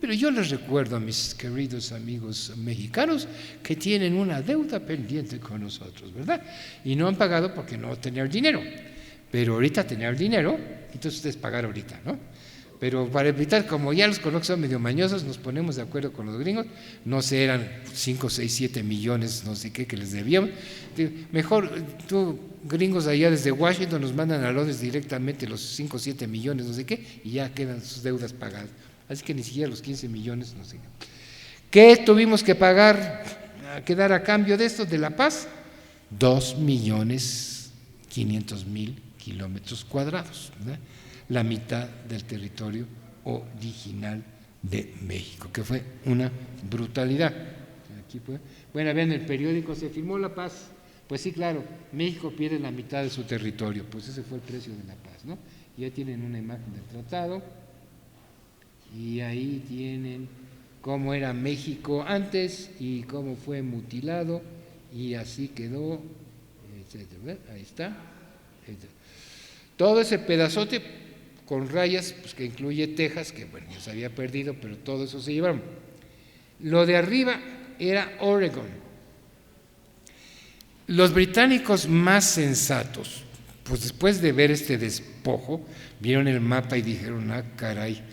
Pero yo les recuerdo a mis queridos amigos mexicanos que tienen una deuda pendiente con nosotros, ¿verdad? Y no han pagado porque no tenían dinero. Pero ahorita tener dinero, entonces ustedes pagar ahorita, ¿no? Pero para evitar, como ya los conozco son medio mañosos, nos ponemos de acuerdo con los gringos, no sé, eran 5, 6, 7 millones, no sé qué, que les debíamos. Mejor, tú, gringos allá desde Washington, nos mandan a Londres directamente los 5, 7 millones, no sé qué, y ya quedan sus deudas pagadas. Así que ni siquiera los 15 millones, no sé qué. ¿Qué tuvimos que pagar, quedar a cambio de esto, de la paz? 2.500.000 kilómetros cuadrados, ¿verdad? La mitad del territorio original de México, que fue una brutalidad. Aquí bueno, vean, el periódico, se firmó la paz. Pues sí, claro, México pierde la mitad de su territorio, pues ese fue el precio de la paz, ¿no? Ya tienen una imagen del tratado y ahí tienen cómo era México antes y cómo fue mutilado y así quedó, etcétera. Ahí está. Todo ese pedazote con rayas, pues, que incluye Texas, que bueno, ya se había perdido, pero todo eso se llevaron. Lo de arriba era Oregon. Los británicos más sensatos, pues después de ver este despojo, vieron el mapa y dijeron, caray,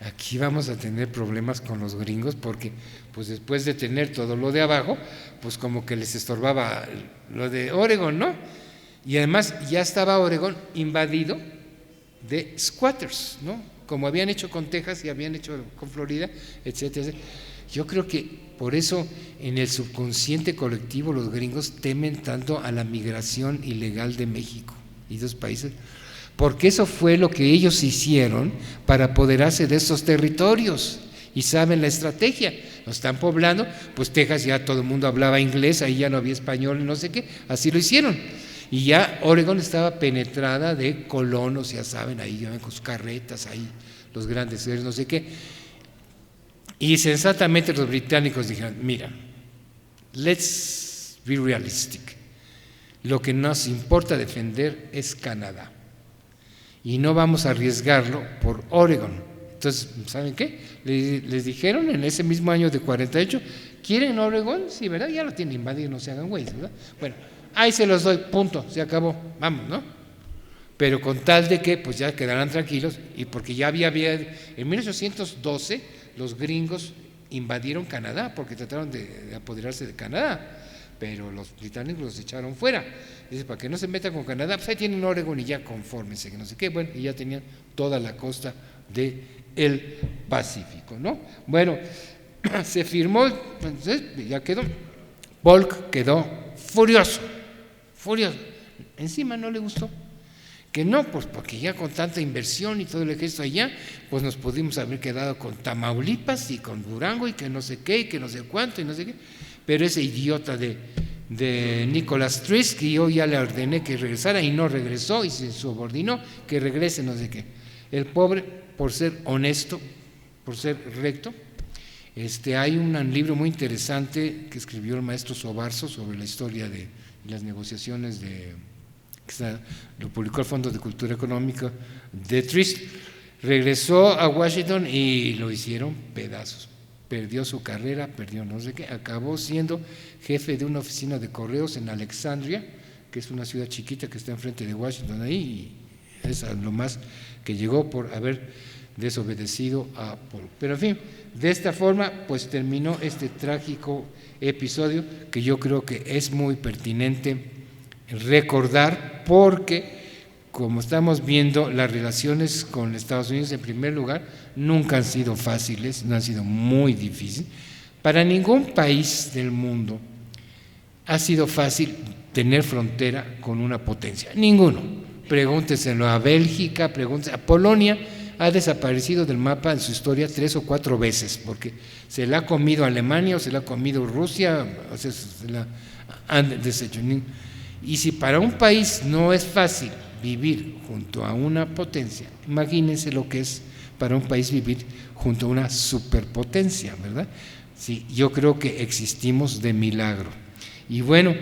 aquí vamos a tener problemas con los gringos, porque pues después de tener todo lo de abajo, pues como que les estorbaba lo de Oregon, ¿no? Y además ya estaba Oregon invadido de squatters, ¿no? Como habían hecho con Texas y habían hecho con Florida, etcétera, etcétera. Yo creo que por eso en el subconsciente colectivo los gringos temen tanto a la migración ilegal de México y de los países, porque eso fue lo que ellos hicieron para apoderarse de esos territorios y saben la estrategia. Nos están poblando, pues Texas ya todo el mundo hablaba inglés, ahí ya no había español, no sé qué, así lo hicieron. Y ya Oregon estaba penetrada de colonos, ya saben, ahí con sus carretas, ahí los grandes seres, no sé qué. Y sensatamente los británicos dijeron, mira, let's be realistic. Lo que nos importa defender es Canadá. Y no vamos a arriesgarlo por Oregon. Entonces, ¿saben qué? Les dijeron en ese mismo año de 48, ¿quieren Oregon? Sí, ¿verdad? Ya lo tienen invadido, no se hagan güeyes, ¿verdad? Bueno, ahí se los doy, punto, se acabó, vamos, ¿no? Pero con tal de que pues ya quedaran tranquilos, y porque ya había en 1812 los gringos invadieron Canadá, porque trataron de apoderarse de Canadá, pero los británicos los echaron fuera. Dice, para que no se metan con Canadá, pues ahí tienen Oregon y ya confórmense, que no sé qué, bueno, y ya tenían toda la costa del Pacífico, ¿no? Bueno, se firmó, entonces ya quedó, Polk quedó furioso. Encima no le gustó, que no, pues porque ya con tanta inversión y todo el ejército allá, pues nos pudimos haber quedado con Tamaulipas y con Durango y que no sé qué y que no sé cuánto y no sé qué, pero ese idiota de Nicholas Trist, que yo ya le ordené que regresara y no regresó y se subordinó, que regrese no sé qué. El pobre, por ser honesto, por ser recto, hay un libro muy interesante que escribió el maestro Sobarzo sobre la historia de las negociaciones lo publicó el Fondo de Cultura Económica de Trist. Regresó a Washington y lo hicieron pedazos. Perdió su carrera, perdió no sé qué, acabó siendo jefe de una oficina de correos en Alexandria, que es una ciudad chiquita que está enfrente de Washington ahí, y es a lo más que llegó por haber desobedecido a Polk. Pero en fin, de esta forma pues terminó este trágico episodio que yo creo que es muy pertinente recordar, porque como estamos viendo, las relaciones con Estados Unidos en primer lugar nunca han sido fáciles, no han sido muy difíciles. Para ningún país del mundo ha sido fácil tener frontera con una potencia, ninguno. Pregúnteselo a Bélgica, pregúnteselo a Polonia. Ha desaparecido del mapa en su historia 3 o 4 veces, porque se la ha comido Alemania o se la ha comido Rusia, o sea, se la han deshecho. Y si para un país no es fácil vivir junto a una potencia, imagínense lo que es para un país vivir junto a una superpotencia, ¿verdad? Sí, yo creo que existimos de milagro. Y bueno,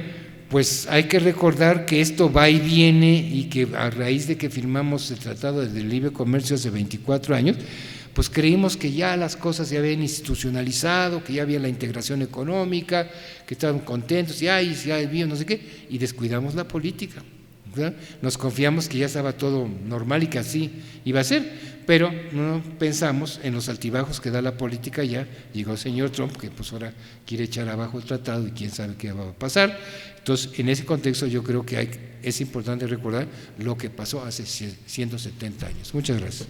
pues hay que recordar que esto va y viene, y que a raíz de que firmamos el Tratado de Libre Comercio hace 24 años, pues creímos que ya las cosas se habían institucionalizado, que ya había la integración económica, que estaban contentos, ya había no sé qué, y descuidamos la política, ¿verdad? Nos confiamos que ya estaba todo normal y que así iba a ser, pero no pensamos en los altibajos que da la política. Ya llegó el señor Trump, que pues ahora quiere echar abajo el tratado y quién sabe qué va a pasar. Entonces, en ese contexto yo creo que es importante recordar lo que pasó hace 170 años. Muchas gracias.